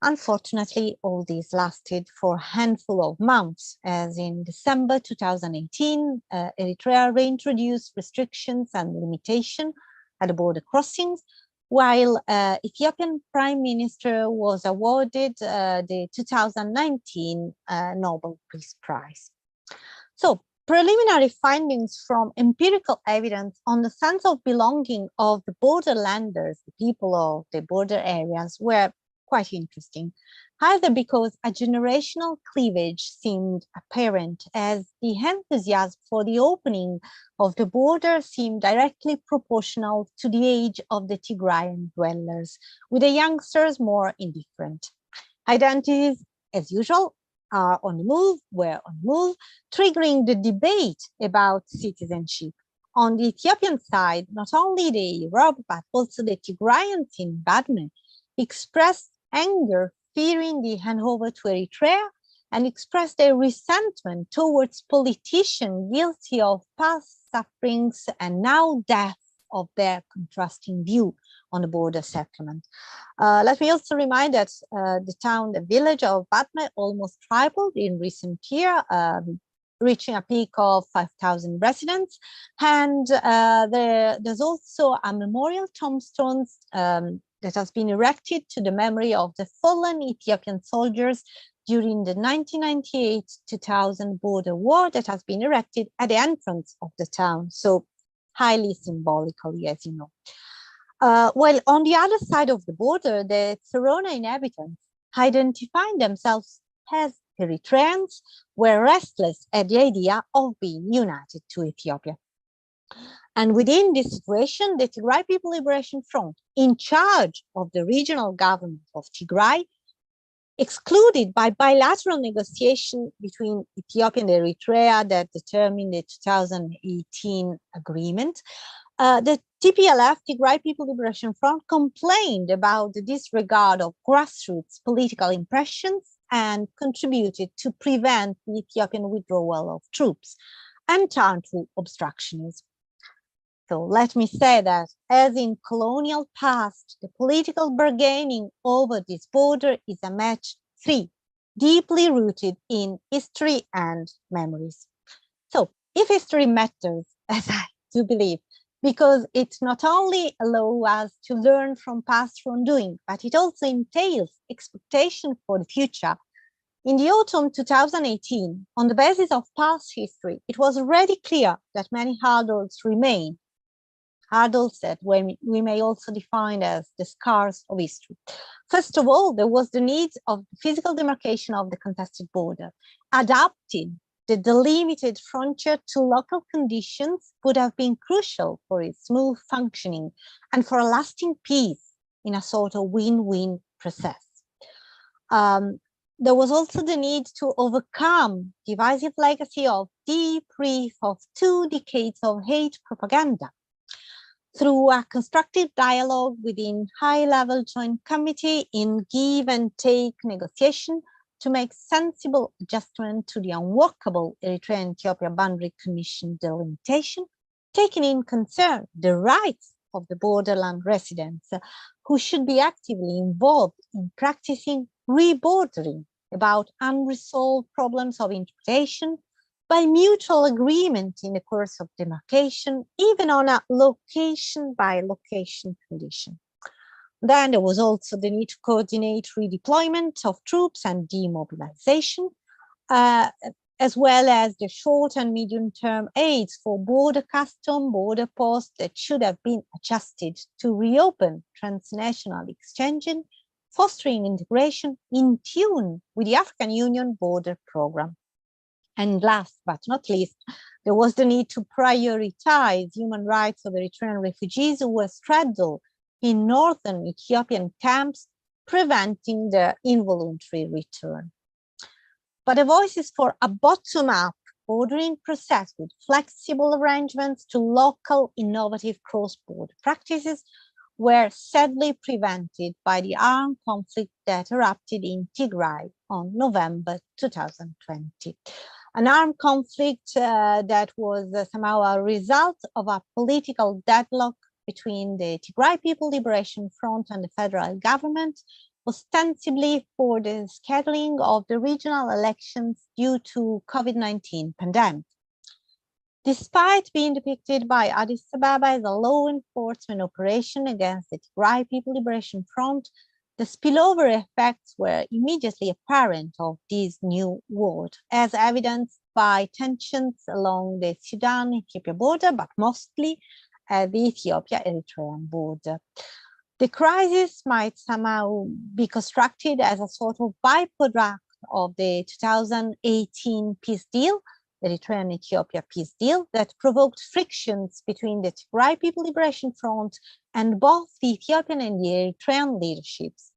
Unfortunately, all this lasted for a handful of months, as in December 2018, Eritrea reintroduced restrictions and limitation at the border crossings, while Ethiopian Prime Minister was awarded the 2019 Nobel Peace Prize. So, preliminary findings from empirical evidence on the sense of belonging of the borderlanders, the people of the border areas, were quite interesting, either because a generational cleavage seemed apparent, as the enthusiasm for the opening of the border seemed directly proportional to the age of the Tigrayan dwellers, with the youngsters more indifferent. Identities, as usual, are on the move, were on the move, triggering the debate about citizenship. On the Ethiopian side, not only the Arab, but also the Tigrayans in Badme expressed anger, fearing the handover to Eritrea, and expressed their resentment towards politicians guilty of past sufferings and now death of their contrasting view on the border settlement. Let me also remind that the village of Badme almost tripled in recent year, reaching a peak of 5,000 residents. And there's also a memorial tombstone that has been erected to the memory of the fallen Ethiopian soldiers during the 1998-2000 border war, that has been erected at the entrance of the town. So highly symbolically, as you know. While on the other side of the border, the Tserona inhabitants, identifying themselves as Eritreans, were restless at the idea of being united to Ethiopia. And within this situation, the Tigray People Liberation Front, in charge of the regional government of Tigray, excluded by bilateral negotiation between Ethiopia and Eritrea that determined the 2018 agreement, the TPLF, Tigray People Liberation Front, complained about the disregard of grassroots political impressions and contributed to prevent the Ethiopian withdrawal of troops and turned to obstructionism. So let me say that, as in colonial past, the political bargaining over this border is a match 3, deeply rooted in history and memories. So if history matters, as I do believe, because it not only allows us to learn from past wrongdoing, but it also entails expectation for the future. In the autumn 2018, on the basis of past history, it was already clear that many hurdles remain. Hurdles that we may also define as the scars of history. First of all, there was the need of physical demarcation of the contested border. Adapting the delimited frontier to local conditions would have been crucial for its smooth functioning and for a lasting peace in a sort of win-win process. There was also the need to overcome divisive legacy of debrief of 2 decades of hate propaganda. Through a constructive dialogue within high-level joint committee in give and take negotiation to make sensible adjustment to the unworkable Eritrea-Ethiopia Boundary Commission delimitation, taking in concern the rights of the borderland residents who should be actively involved in practicing rebordering about unresolved problems of interpretation by mutual agreement in the course of demarcation, even on a location-by-location condition. Then there was also the need to coordinate redeployment of troops and demobilization, as well as the short and medium-term aids for border custom, border posts that should have been adjusted to reopen transnational exchanging fostering integration in tune with the African Union border program. And last but not least, there was the need to prioritize human rights of Eritrean refugees who were straddled in northern Ethiopian camps, preventing their involuntary return. But the voices for a bottom-up bordering process with flexible arrangements to local innovative cross-border practices were sadly prevented by the armed conflict that erupted in Tigray on November 2020. An armed conflict that was somehow a result of a political deadlock between the Tigray People Liberation Front and the federal government, ostensibly for the scheduling of the regional elections due to COVID-19 pandemic. Despite being depicted by Addis Ababa as a law enforcement operation against the Tigray People Liberation Front, the spillover effects were immediately apparent of this new war, as evidenced by tensions along the Sudan-Ethiopia border, but mostly at the Ethiopia-Eritrean border. The crisis might somehow be constructed as a sort of byproduct of the 2018 peace deal, Eritrean-Ethiopia peace deal, that provoked frictions between the Tigray People Liberation Front and both the Ethiopian and the Eritrean leaderships.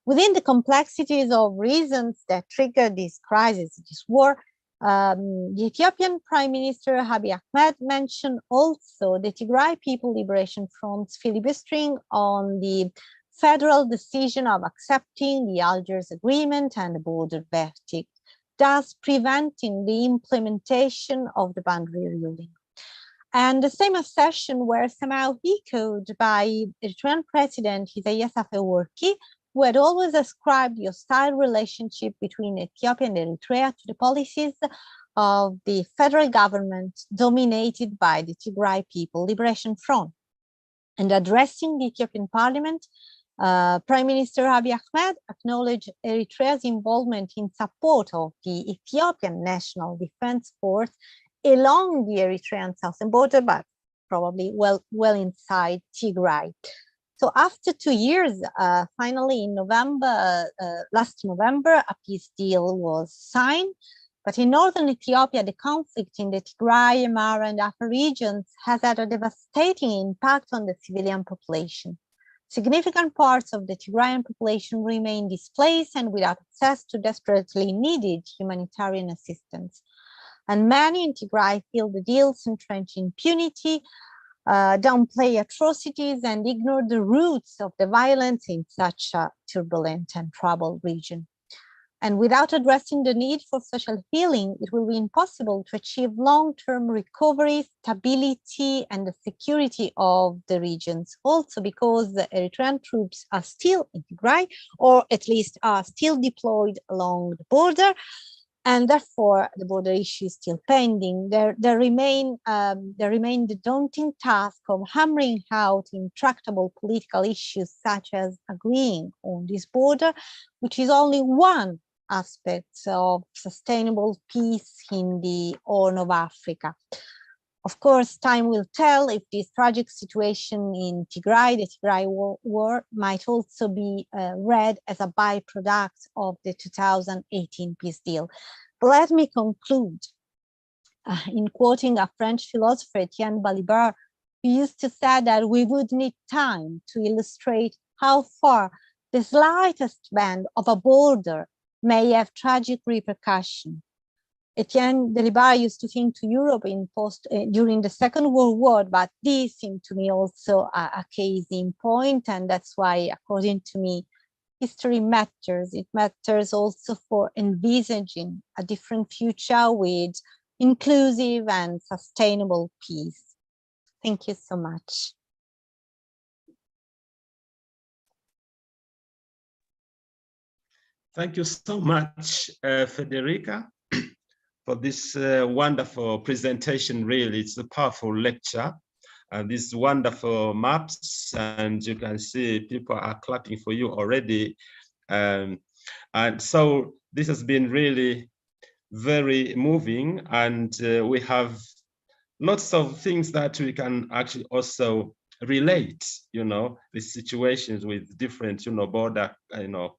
Within the complexities of reasons that triggered this crisis, this war, the Ethiopian Prime Minister Abiy Ahmed mentioned also the Tigray People Liberation Front's filibustering on the federal decision of accepting the Algiers Agreement and the border verdict, thus preventing the implementation of the boundary ruling. And the same assertion were somehow echoed by Eritrean President Isaias Afewerki, who had always ascribed the hostile relationship between Ethiopia and Eritrea to the policies of the federal government dominated by the Tigray People Liberation Front. And addressing the Ethiopian parliament, Prime Minister Abiy Ahmed acknowledged Eritrea's involvement in support of the Ethiopian National Defense Force along the Eritrean southern border, but probably well inside Tigray. So after 2 years, finally in November, last November, a peace deal was signed. But in northern Ethiopia, the conflict in the Tigray, Amhara, and Afar regions has had a devastating impact on the civilian population. Significant parts of the Tigrayan population remain displaced and without access to desperately needed humanitarian assistance. And many in Tigray feel the deal's entrenched impunity, downplay atrocities, and ignore the roots of the violence in such a turbulent and troubled region. And without addressing the need for social healing, it will be impossible to achieve long-term recovery, stability, and the security of the regions. Also because the Eritrean troops are still in Tigray, or at least are still deployed along the border, and therefore the border issue is still pending. There remain the daunting task of hammering out intractable political issues such as agreeing on this border, which is only one aspect of sustainable peace in the Horn of Africa. Of course, time will tell if this tragic situation in Tigray, the Tigray war, might also be read as a byproduct of the 2018 peace deal. But let me conclude in quoting a French philosopher, Etienne Balibar, who used to say that we would need time to illustrate how far the slightest bend of a border may have tragic repercussions. Etienne Balibar used to think to Europe during the Second World War, but this seemed to me also a case in point, and that's why, according to me, history matters. It matters also for envisaging a different future with inclusive and sustainable peace. Thank you so much. Thank you so much, Federica, for this wonderful presentation. Really, it's a powerful lecture. These wonderful maps, and you can see people are clapping for you already. And so this has been really very moving, and we have lots of things that we can actually also relate, the situations with different, border,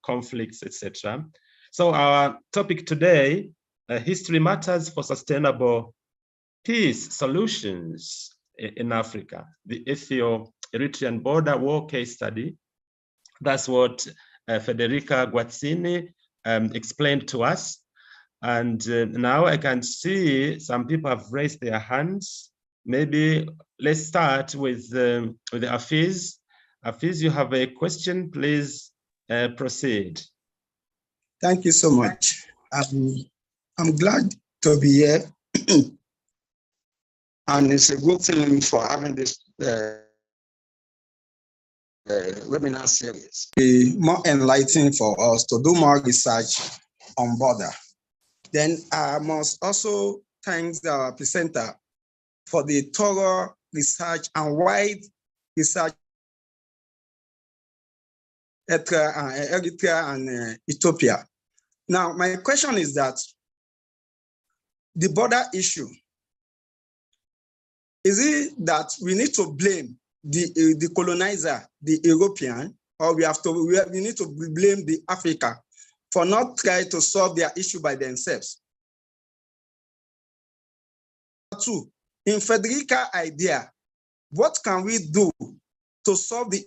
conflicts, etc. So our topic today, history matters for sustainable peace solutions in Africa, the Ethio-Eritrean border war case study. That's what Federica Guazzini explained to us. And now I can see some people have raised their hands. Maybe let's start with Afiz. Afiz, you have a question, please proceed. Thank you so much. I'm glad to be here. And it's a good thing for having this webinar series. Be more enlightening for us to do more research on border. Then I must also thank the presenter for the thorough research and wide research Eritrea and Ethiopia. Now, my question is that the border issue, is it that we need to blame the colonizer, the European, or we need to blame the Africa for not trying to solve their issue by themselves? Two, in Federica's idea, what can we do to solve the?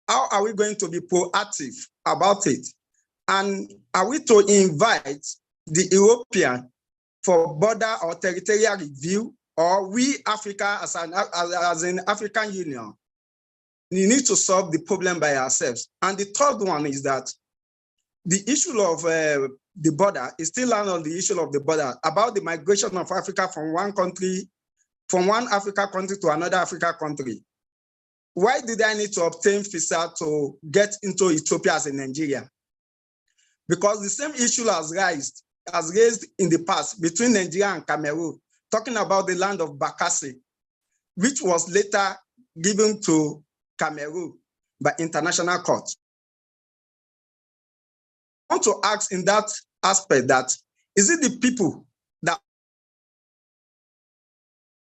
How are we going to be proactive about it? And are we to invite the European for border or territorial review, or we Africa as an African Union, we need to solve the problem by ourselves? And the third one is that the issue of the border is still on the issue of the border about the migration of Africa from one African country to another African country. Why did I need to obtain visa to get into Ethiopia as a Nigerian? Because the same issue has raised in the past between Nigeria and Cameroon, talking about the land of Bakassi, which was later given to Cameroon by international court. I want to ask in that aspect that, is it the people that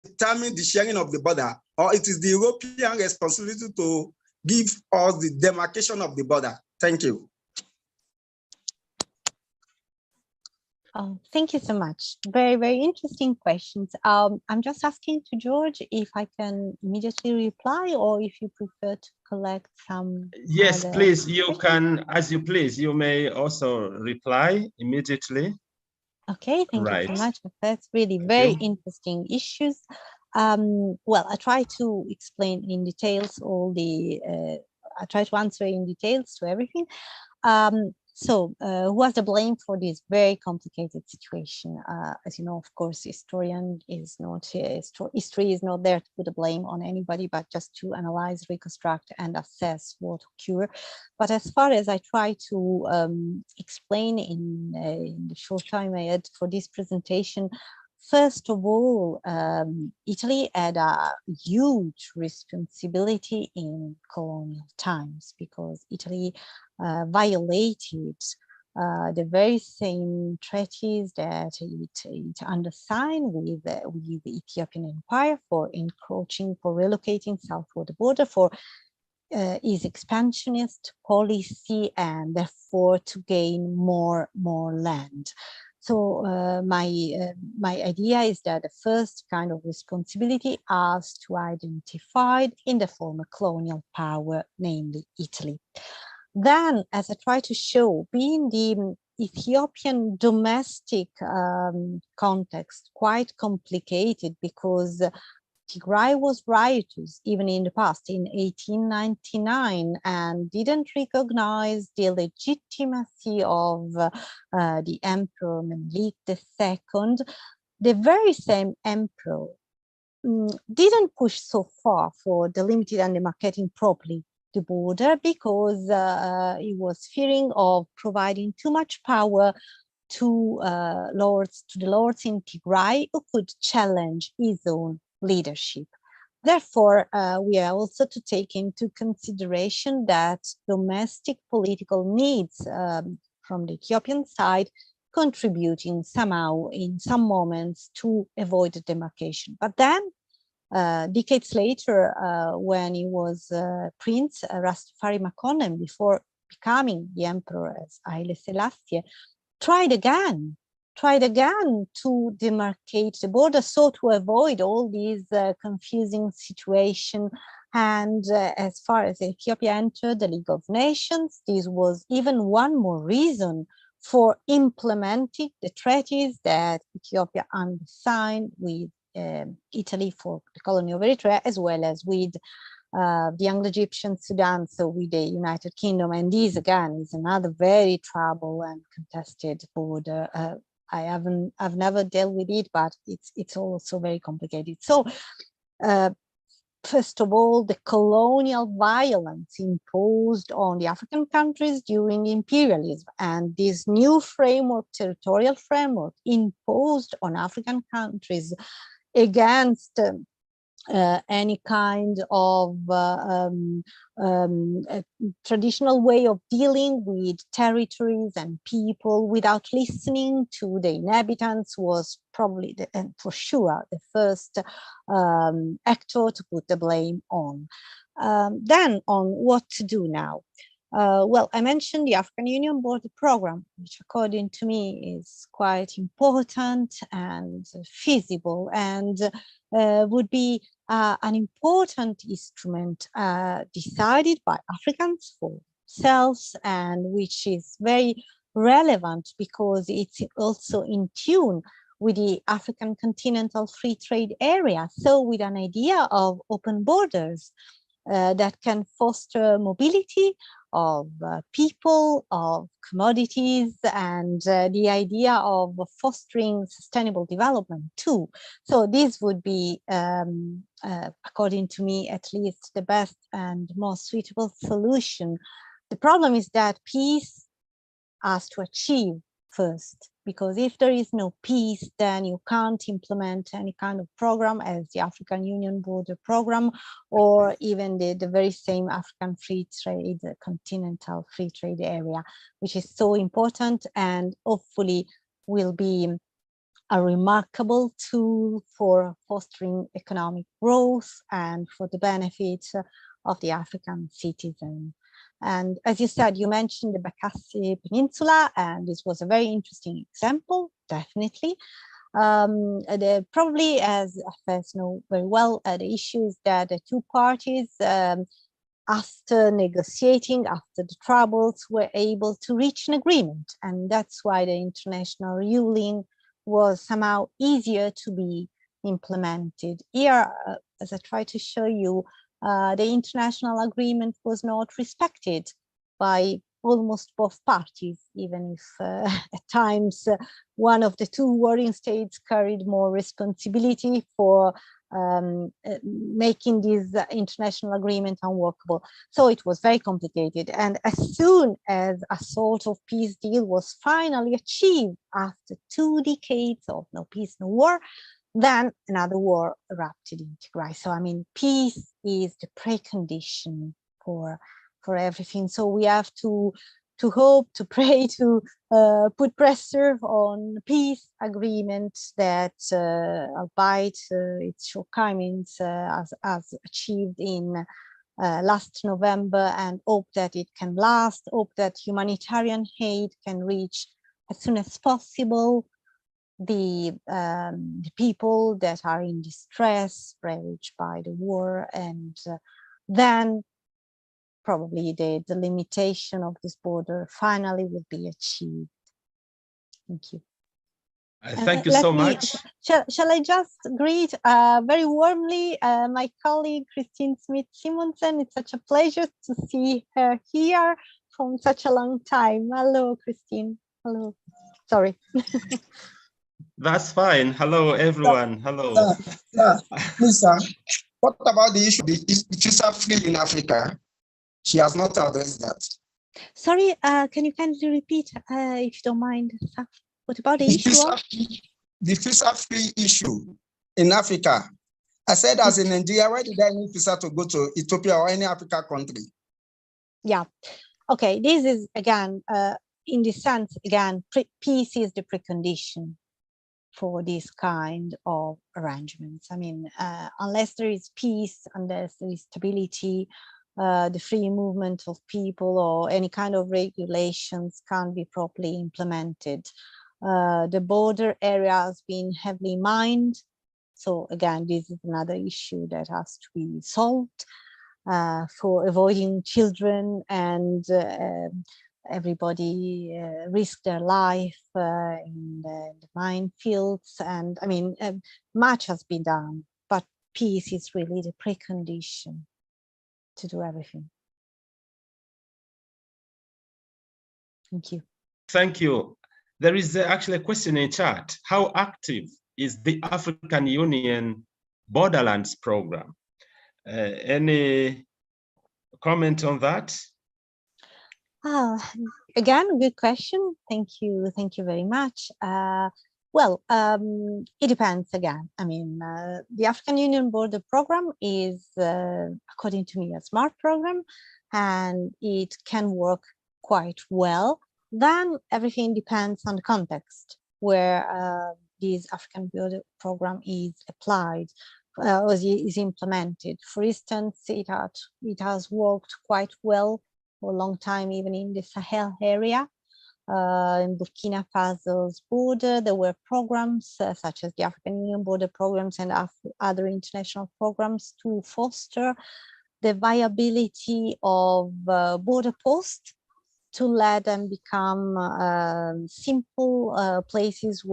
determine the sharing of the border, or it is the European responsibility to give us the demarcation of the border? Thank you. Oh, thank you so much. Very, very interesting questions. I'm just asking to George if I can immediately reply, or if you prefer to collect some. Yes, please, you can, as you please. You may also reply immediately. Okay, thank you so much. That's really very interesting issues. Well, I try to explain in details all the, I try to answer in details to everything. So who has the blame for this very complicated situation? As you know, of course, history is not there to put the blame on anybody, but just to analyze, reconstruct, and assess what occurred. But as far as I try to explain in the short time I had for this presentation, first of all, Italy had a huge responsibility in colonial times, because Italy violated the very same treaties that it undersigned with the Ethiopian Empire for encroaching, for relocating southward the border, for his expansionist policy, and therefore to gain more land. So my idea is that the first kind of responsibility is to identify in the former colonial power, namely Italy. Then, as I try to show, being the Ethiopian domestic context quite complicated, because Tigray was riotous even in the past, in 1899, and didn't recognize the legitimacy of the Emperor Menelik II. The very same emperor didn't push so far for delimiting and demarcating properly the border, because he was fearing of providing too much power to the lords in Tigray, who could challenge his own leadership. Therefore, we are also to take into consideration that domestic political needs from the Ethiopian side contributing somehow in some moments to avoid the demarcation. But then decades later, when he was Prince Rastafari Makonnen, before becoming the emperor as Haile Selassie, tried again to demarcate the border, so to avoid all these confusing situations. And as far as Ethiopia entered the League of Nations, this was even one more reason for implementing the treaties that Ethiopia signed with Italy for the colony of Eritrea, as well as with the Anglo-Egyptian Sudan, so with the United Kingdom. And this again is another very troubled and contested border. I've never dealt with it, but it's also very complicated. So first of all, the colonial violence imposed on the African countries during imperialism, and this new framework, territorial framework, imposed on African countries against any kind of traditional way of dealing with territories and people without listening to the inhabitants was probably, and for sure, the first actor to put the blame on. Then on what to do now. Well, I mentioned the African Union Border Program, which according to me is quite important and feasible, and would be an important instrument decided by Africans for themselves, and which is very relevant because it's also in tune with the African Continental Free Trade Area, so with an idea of open borders that can foster mobility of people, of commodities, and the idea of fostering sustainable development too. So this would be, according to me, at least the best and most suitable solution. The problem is that peace has to achieve first, because if there is no peace, then you can't implement any kind of program as the African Union Border Program, or even the very same African Free Trade, Continental Free Trade Area, which is so important and hopefully will be a remarkable tool for fostering economic growth and for the benefit of the African citizen. And as you said, you mentioned the Bakassi Peninsula, and this was a very interesting example, definitely. Probably, as affairs know very well, the issue is that the two parties, after negotiating, after the troubles, were able to reach an agreement. And that's why the international ruling was somehow easier to be implemented. Here, as I try to show you, the international agreement was not respected by almost both parties, even if at times one of the two warring states carried more responsibility for making this international agreement unworkable. So it was very complicated. And as soon as a sort of peace deal was finally achieved after 2 decades of no peace, no war, then another war erupted in Tigray. So, I mean, peace is the precondition for everything. So we have to hope, to pray, to put pressure on peace agreements that, albeit its shortcomings, as achieved in last November, and hope that it can last, hope that humanitarian aid can reach as soon as possible the people that are in distress, ravaged by the war, and then probably the limitation of this border finally will be achieved. Thank you. Thank you so much. Shall I just greet very warmly my colleague Christine Smith-Simonsen. It's such a pleasure to see her here from such a long time. Hello, Christine. Hello. Sorry. That's fine. Hello, everyone. Hello. Lisa, what about the issue of the visa-free in Africa? She has not addressed that. Sorry, can you kindly repeat, if you don't mind? What about the issue of? The visa-free issue in Africa. I said, as in Nigeria, why did I need visa to go to Ethiopia or any African country? Yeah. Okay. This is again, in this sense, again, peace is the precondition for this kind of arrangements. I mean, unless there is peace, unless there is stability, the free movement of people or any kind of regulations can't be properly implemented. The border area has been heavily mined. So again, this is another issue that has to be solved for avoiding children and everybody risk their life in the minefields. And I mean, much has been done, but peace is really the precondition to do everything. Thank you. Thank you. There is actually a question in chat. How active is the African Union Borderlands program? Any comment on that? Again, good question. Thank you very much. Well, it depends again. I mean, the African Union Border Program is, according to me, a smart program, and it can work quite well. Then everything depends on the context where this African Border Program is applied, or is implemented. For instance, it has worked quite well for a long time, even in the Sahel area. In Burkina Faso's border, there were programs such as the African Union Border Programs and other international programs to foster the viability of border posts, to let them become simple places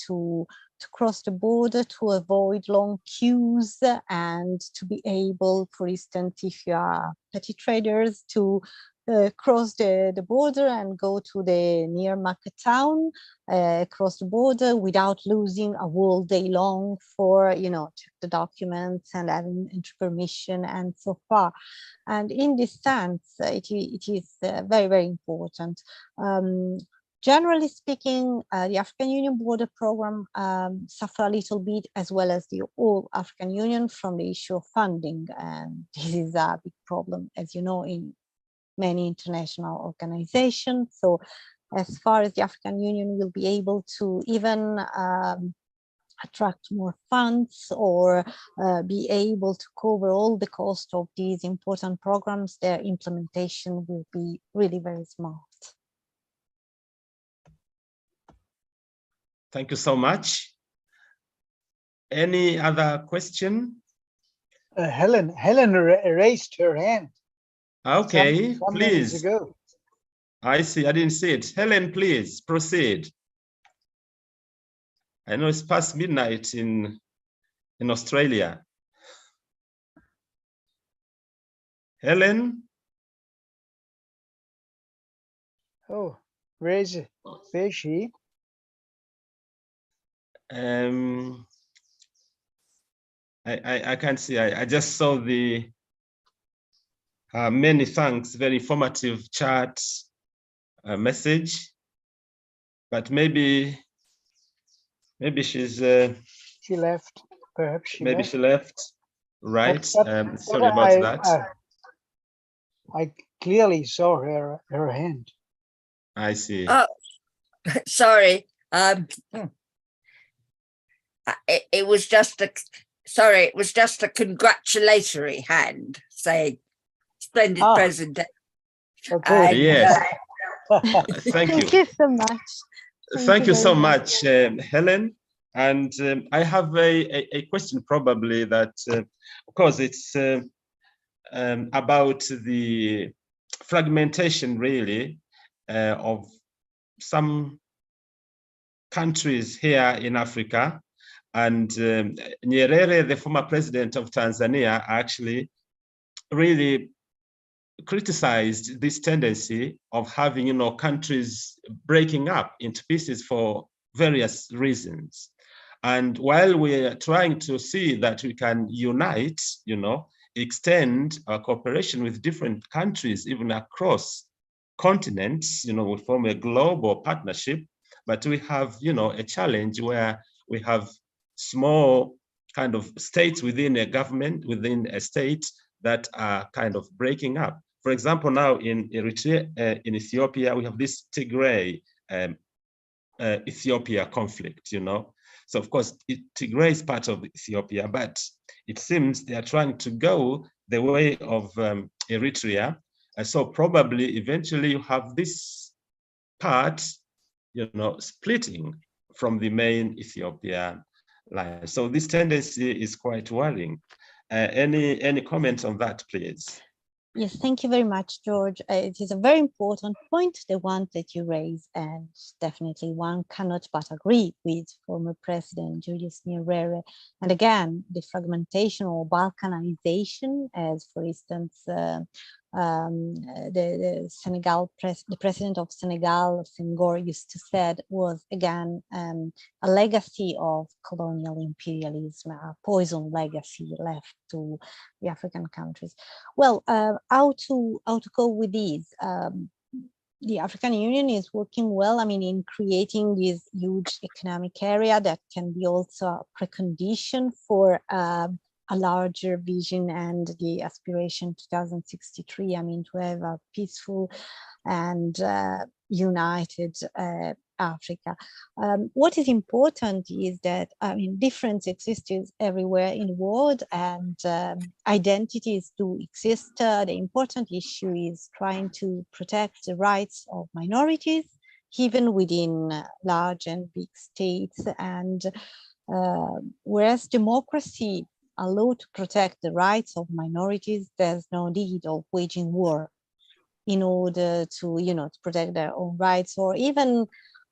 to cross the border, to avoid long queues, and to be able, for instance, if you are petty traders, to cross the border and go to the near market town, across the border without losing a whole day long for, check the documents and having entry permission and so far. And in this sense, it is very, very important. Generally speaking, the African Union Border Program suffer a little bit, as well as the whole African Union, from the issue of funding. And this is a big problem, as you know, in many international organizations. So as far as the African Union will be able to even attract more funds or be able to cover all the cost of these important programs, their implementation will be really very smart. Thank you so much. Any other question? Helen raised her hand. Okay, some please. minutes ago. I see, I didn't see it. Helen, please proceed. I know it's past midnight in Australia. Helen? Oh, where is she? I can't see. I just saw the many thanks, very informative chat message, but maybe she's she left. Perhaps she left. Right. Sorry about that. I clearly saw her hand. I see. Oh, sorry. It was just a congratulatory hand saying splendid presentation. Okay. Yes. Thank you. Thank you so much. Thank you so much, Helen. And I have a question probably that, of course, it's about the fragmentation really of some countries here in Africa. And Nyerere, the former president of Tanzania, actually really criticized this tendency of having, countries breaking up into pieces for various reasons. And while we are trying to see that we can unite, extend our cooperation with different countries, even across continents, we form a global partnership, but we have, a challenge where we have small kind of states within a government, within a state, that are kind of breaking up. For example, now in Eritrea, in Ethiopia, we have this Tigray Ethiopia conflict, So of course, Tigray is part of Ethiopia, but it seems they are trying to go the way of Eritrea. So probably eventually you have this part, splitting from the main Ethiopia line. So this tendency is quite worrying. Any comments on that, please? Yes, thank you very much, George. It is a very important point, the one that you raise, and definitely one cannot but agree with former President Julius Nyerere. And again, the fragmentation or balkanization, as for instance, the president of Senegal, Senghor, used to said, was again a legacy of colonial imperialism, a poison legacy left to the African countries. Well, how to go with these? The African Union is working well, I mean, in creating this huge economic area that can be also a precondition for a larger vision and the aspiration 2063, I mean, to have a peaceful and united Africa. What is important is that, I mean, difference exists everywhere in the world, and identities do exist. The important issue is trying to protect the rights of minorities, even within large and big states. And whereas democracy allows to protect the rights of minorities, there's no need of waging war in order to, to protect their own rights, or even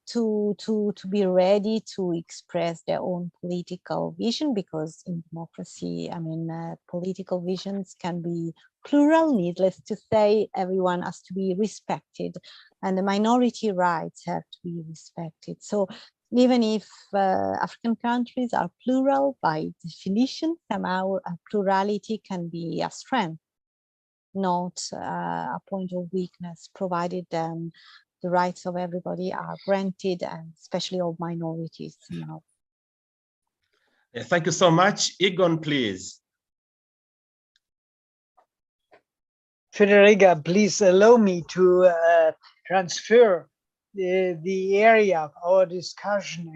to be ready to express their own political vision, because in democracy, I mean, political visions can be plural. Needless to say, everyone has to be respected, and the minority rights have to be respected. So even if African countries are plural by definition, somehow a plurality can be a strength, not a point of weakness, provided the rights of everybody are granted, and especially of minorities. Thank you so much. Egon, please. Federica, please allow me to transfer the area of our discussion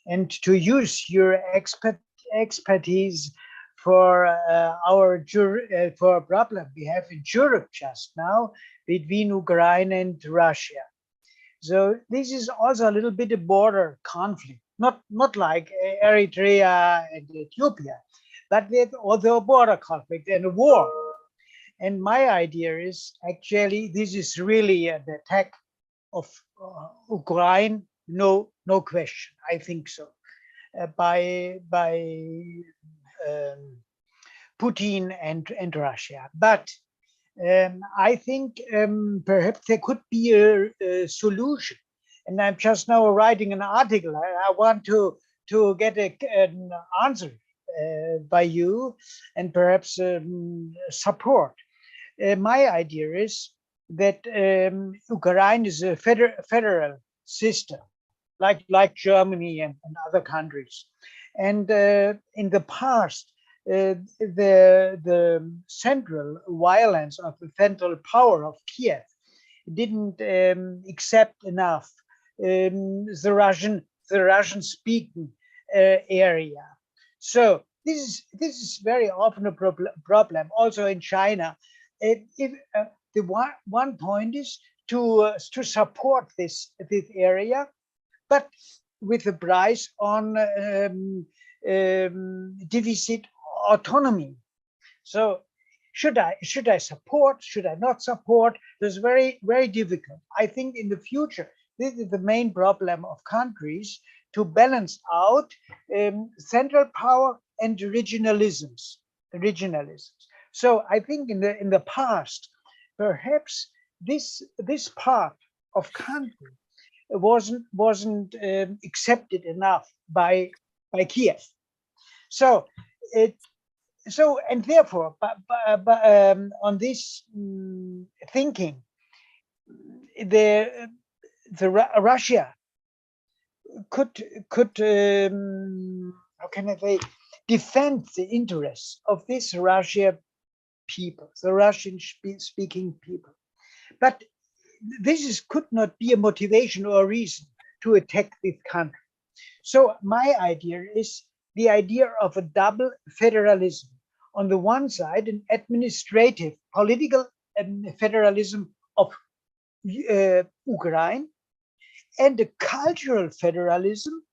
and to use your expertise for for a problem we have in Europe just now between Ukraine and Russia. So this is also a little bit a border conflict, not like Eritrea and Ethiopia, but with also a border conflict and a war. And my idea is actually this is really an attack of Ukraine, no question. I think so. By Putin and Russia, but I think perhaps there could be a solution. And I'm just now writing an article. I want to get an answer by you, and perhaps support. My idea is that Ukraine is a federal system, like Germany and other countries. And in the past, the central violence of the central power of Kiev didn't accept enough the Russian speaking area. So this is very often a problem also in China. The one point is to support this area, but with a price on deficit autonomy. So should I support? Should I not support? It's very, very difficult. I think in the future, this is the main problem of countries, to balance out central power and regionalisms. So I think in the past, perhaps this part of country wasn't accepted enough by Kiev. So and therefore, on this thinking, the Russia could how can I say, defend the interests of this Russia people, the Russian speaking people. But this could not be a motivation or a reason to attack this country. So my idea is the idea of a double federalism. On the one side, an administrative, political federalism of Ukraine, and a cultural federalism.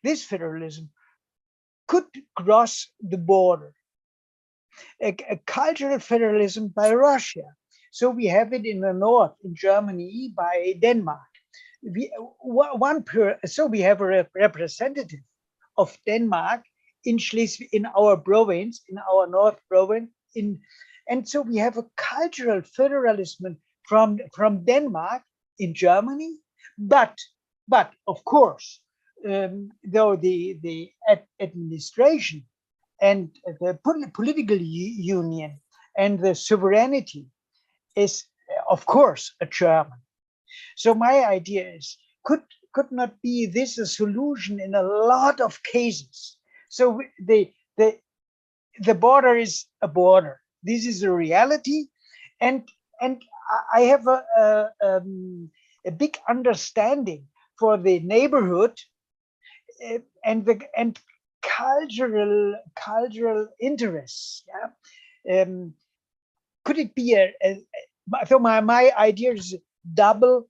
This federalism could cross the border. A cultural federalism by Russia. So we have it in the north, in Germany, by Denmark. So we have a representative of Denmark in Schleswig, in our province, in our north province, and so we have a cultural federalism from Denmark in Germany, but of course, though the administration and the political union and the sovereignty is, of course, a German. So my idea is, could not be this a solution in a lot of cases? So the border is a border. This is a reality, and I have a big understanding for the neighborhood and cultural interests. Yeah? Could it be so my idea is a double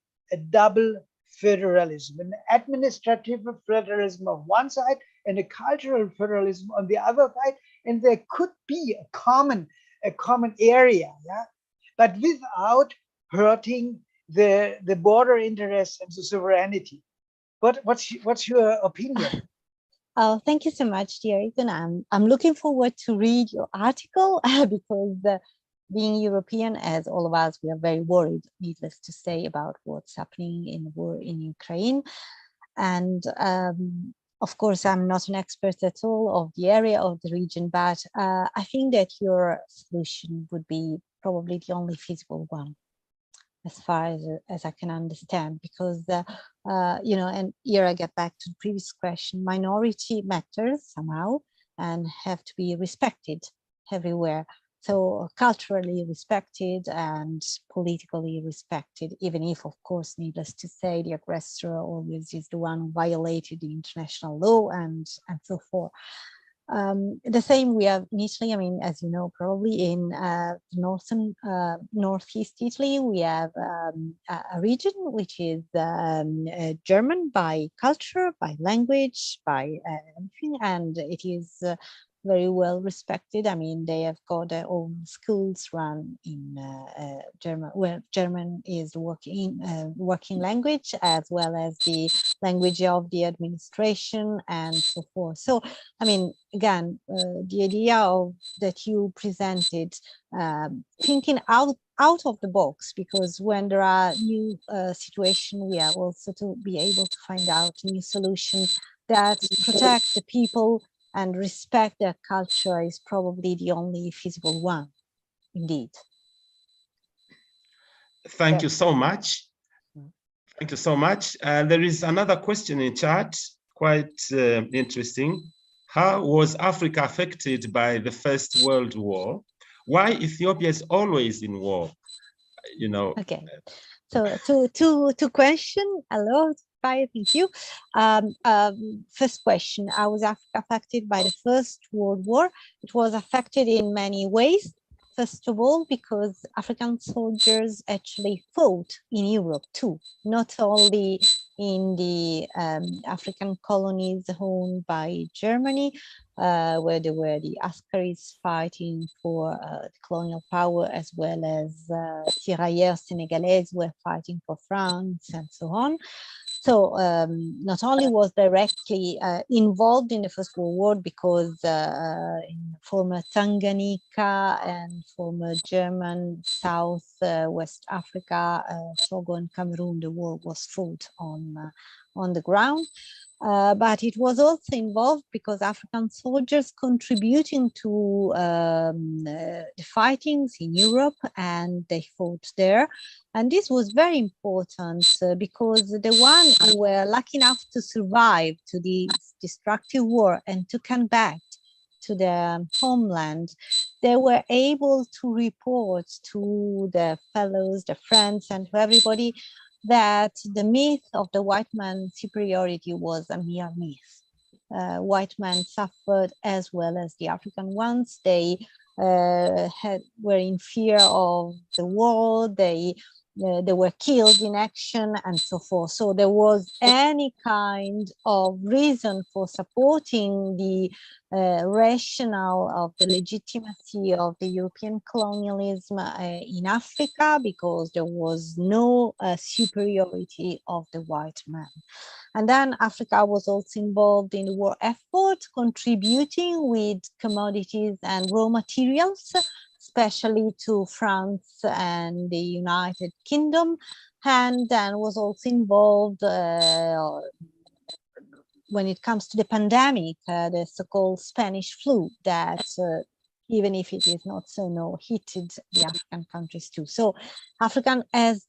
federalism, an administrative federalism of one side and a cultural federalism on the other side, and there could be a common area, yeah, but without hurting the border interests and the sovereignty. What's your opinion? Oh, thank you so much, dear Ethan. I'm looking forward to read your article because being European, as all of us, we are very worried, needless to say, about what's happening in the war in Ukraine. And of course, I'm not an expert at all of the area of the region, but I think that your solution would be probably the only feasible one, as far as I can understand, because, you know, and here I get back to the previous question, minority matters somehow and have to be respected everywhere. So culturally respected and politically respected, even if, of course, needless to say, the aggressor always is the one who violated the international law and so forth. The same we have in Italy. I mean, as you know, probably in northeast Italy, we have a region which is German by culture, by language, by everything, and it is very well respected. I mean, they have got their own schools run in German, where German is working language, as well as the language of the administration and so forth. So, I mean, again, the idea of that you presented, thinking out of the box, because when there are new situations, we have also to be able to find out new solutions that protect the people and respect their culture is probably the only feasible one, indeed. Thank you so much. Thank you so much. There is another question in chat, quite interesting. How was Africa affected by the First World War? Why Ethiopia is always in war? You know. Okay. So two questions. Hello. Thank you. First question, how was Africa affected by the First World War? It was affected in many ways. First of all, because African soldiers actually fought in Europe too, not only in the African colonies owned by Germany, where there were the Askaris fighting for the colonial power, as well as tirailleurs Senegalese were fighting for France and so on. So not only was directly involved in the First World War, because in former Tanganyika and former German South West Africa, Togo and Cameroon, the war was fought on the ground. But it was also involved because African soldiers contributing to the fightings in Europe, and they fought there. And this was very important because the ones who were lucky enough to survive to this destructive war and to come back to their homeland, they were able to report to their fellows, their friends, and to everybody that the myth of the white man superiority was a mere myth. White men suffered as well as the African ones. They were in fear of the war. They were killed in action and so forth. So there was any kind of reason for supporting the rationale of the legitimacy of the European colonialism in Africa, because there was no superiority of the white man. And then Africa was also involved in the war effort, contributing with commodities and raw materials, especially to France and the United Kingdom, and then was also involved when it comes to the pandemic, the so-called Spanish flu, that even if it is not so known, hit the African countries too. So Africa, as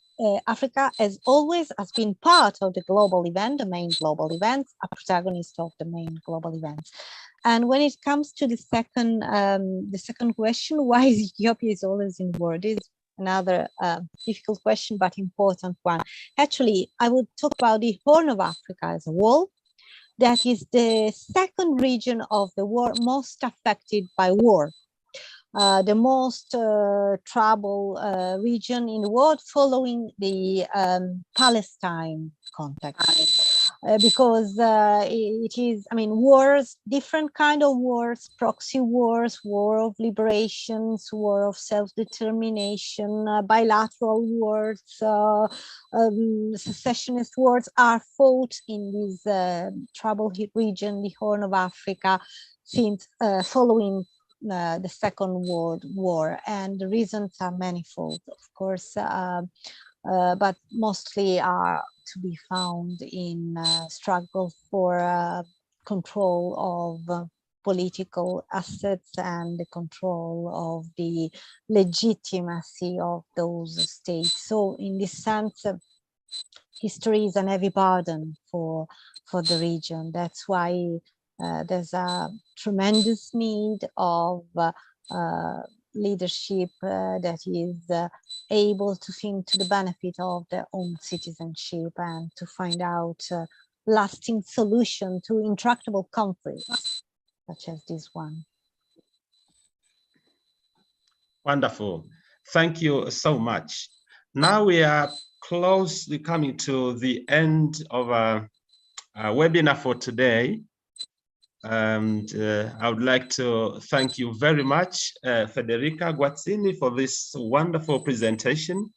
always, has been part of the global event, the main global events, a protagonist of the main global events. And when it comes to the second question, why is Ethiopia is always in war? This is another difficult question, but important one. Actually, I would talk about the Horn of Africa as a whole. That is the second region of the world most affected by war. The most troubled region in the world, following the Palestine context, because it is, I mean, wars, different kind of wars, proxy wars, war of liberations, war of self-determination, bilateral wars, secessionist wars are fought in this troubled region, the Horn of Africa, since following the Second World War, and the reasons are manifold, of course, but mostly are to be found in struggle for control of political assets and the control of the legitimacy of those states. So in this sense, history is an heavy burden for the region. That's why there's a tremendous need of leadership that is able to think to the benefit of their own citizenship and to find out lasting solution to intractable conflicts such as this one. Wonderful. Thank you so much. Now we are closely coming to the end of our webinar for today. And I would like to thank you very much, Federica Guazzini, for this wonderful presentation.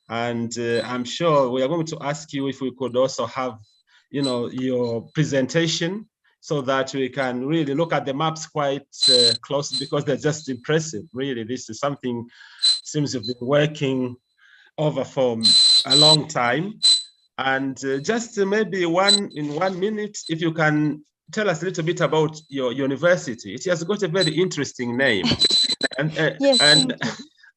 And I'm sure we are going to ask you if we could also have, you know, your presentation so that we can really look at the maps quite closely, because they're just impressive. Really, this is something seems to have been working over for a long time. And just maybe in 1 minute, if you can tell us a little bit about your university. It has got a very interesting name, and yes, and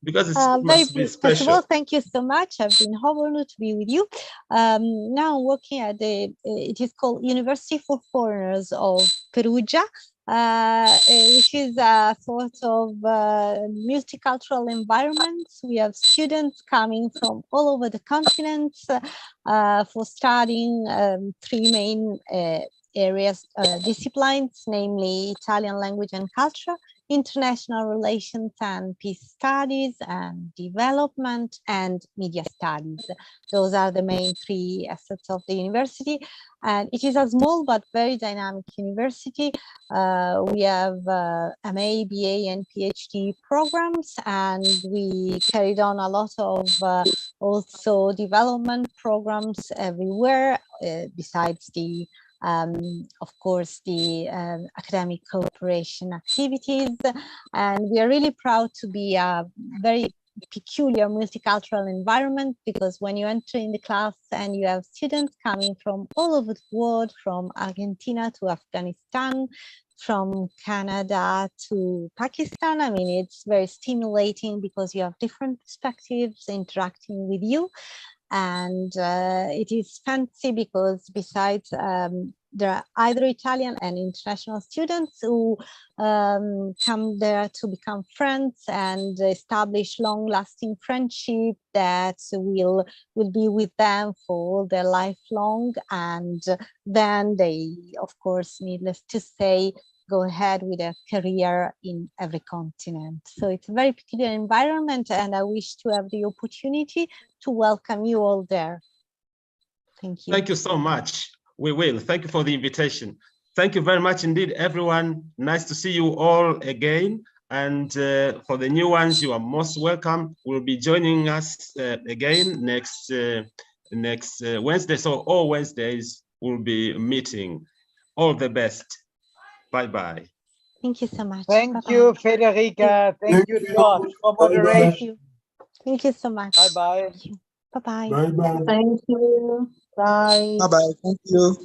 because it must be special. First of all, thank you so much. I've been honored to be with you. Now I'm working at it is called University for Foreigners of Perugia, which is a sort of multicultural environment. We have students coming from all over the continent for studying three main areas, disciplines, namely Italian language and culture, international relations and peace studies, and development and media studies. Those are the main three assets of the university. And it is a small but very dynamic university. We have MA, BA, and PhD programs, and we carried on a lot of also development programs everywhere, besides the of course, the academic cooperation activities. And we are really proud to be a very peculiar multicultural environment, because when you enter in the class and you have students coming from all over the world, from Argentina to Afghanistan, from Canada to Pakistan, I mean, it's very stimulating because you have different perspectives interacting with you. And it is fancy because besides there are either Italian and international students who come there to become friends and establish long-lasting friendship that will be with them for their lifelong. And then they, of course, needless to say, go ahead with a career in every continent. So it's a very peculiar environment, and I wish to have the opportunity to welcome you all there. Thank you. Thank you so much. We will. Thank you for the invitation. Thank you very much indeed, everyone. Nice to see you all again. And for the new ones, you are most welcome. We'll be joining us again next Wednesday. So all Wednesdays we'll be meeting. All the best. Bye-bye. Thank you so much. Thank Bye-bye. you, Federica. Thank you, George, for moderation. Thank you so much. Bye-bye. Bye-bye. Bye-bye. Thank you. Bye. Bye-bye. Thank you.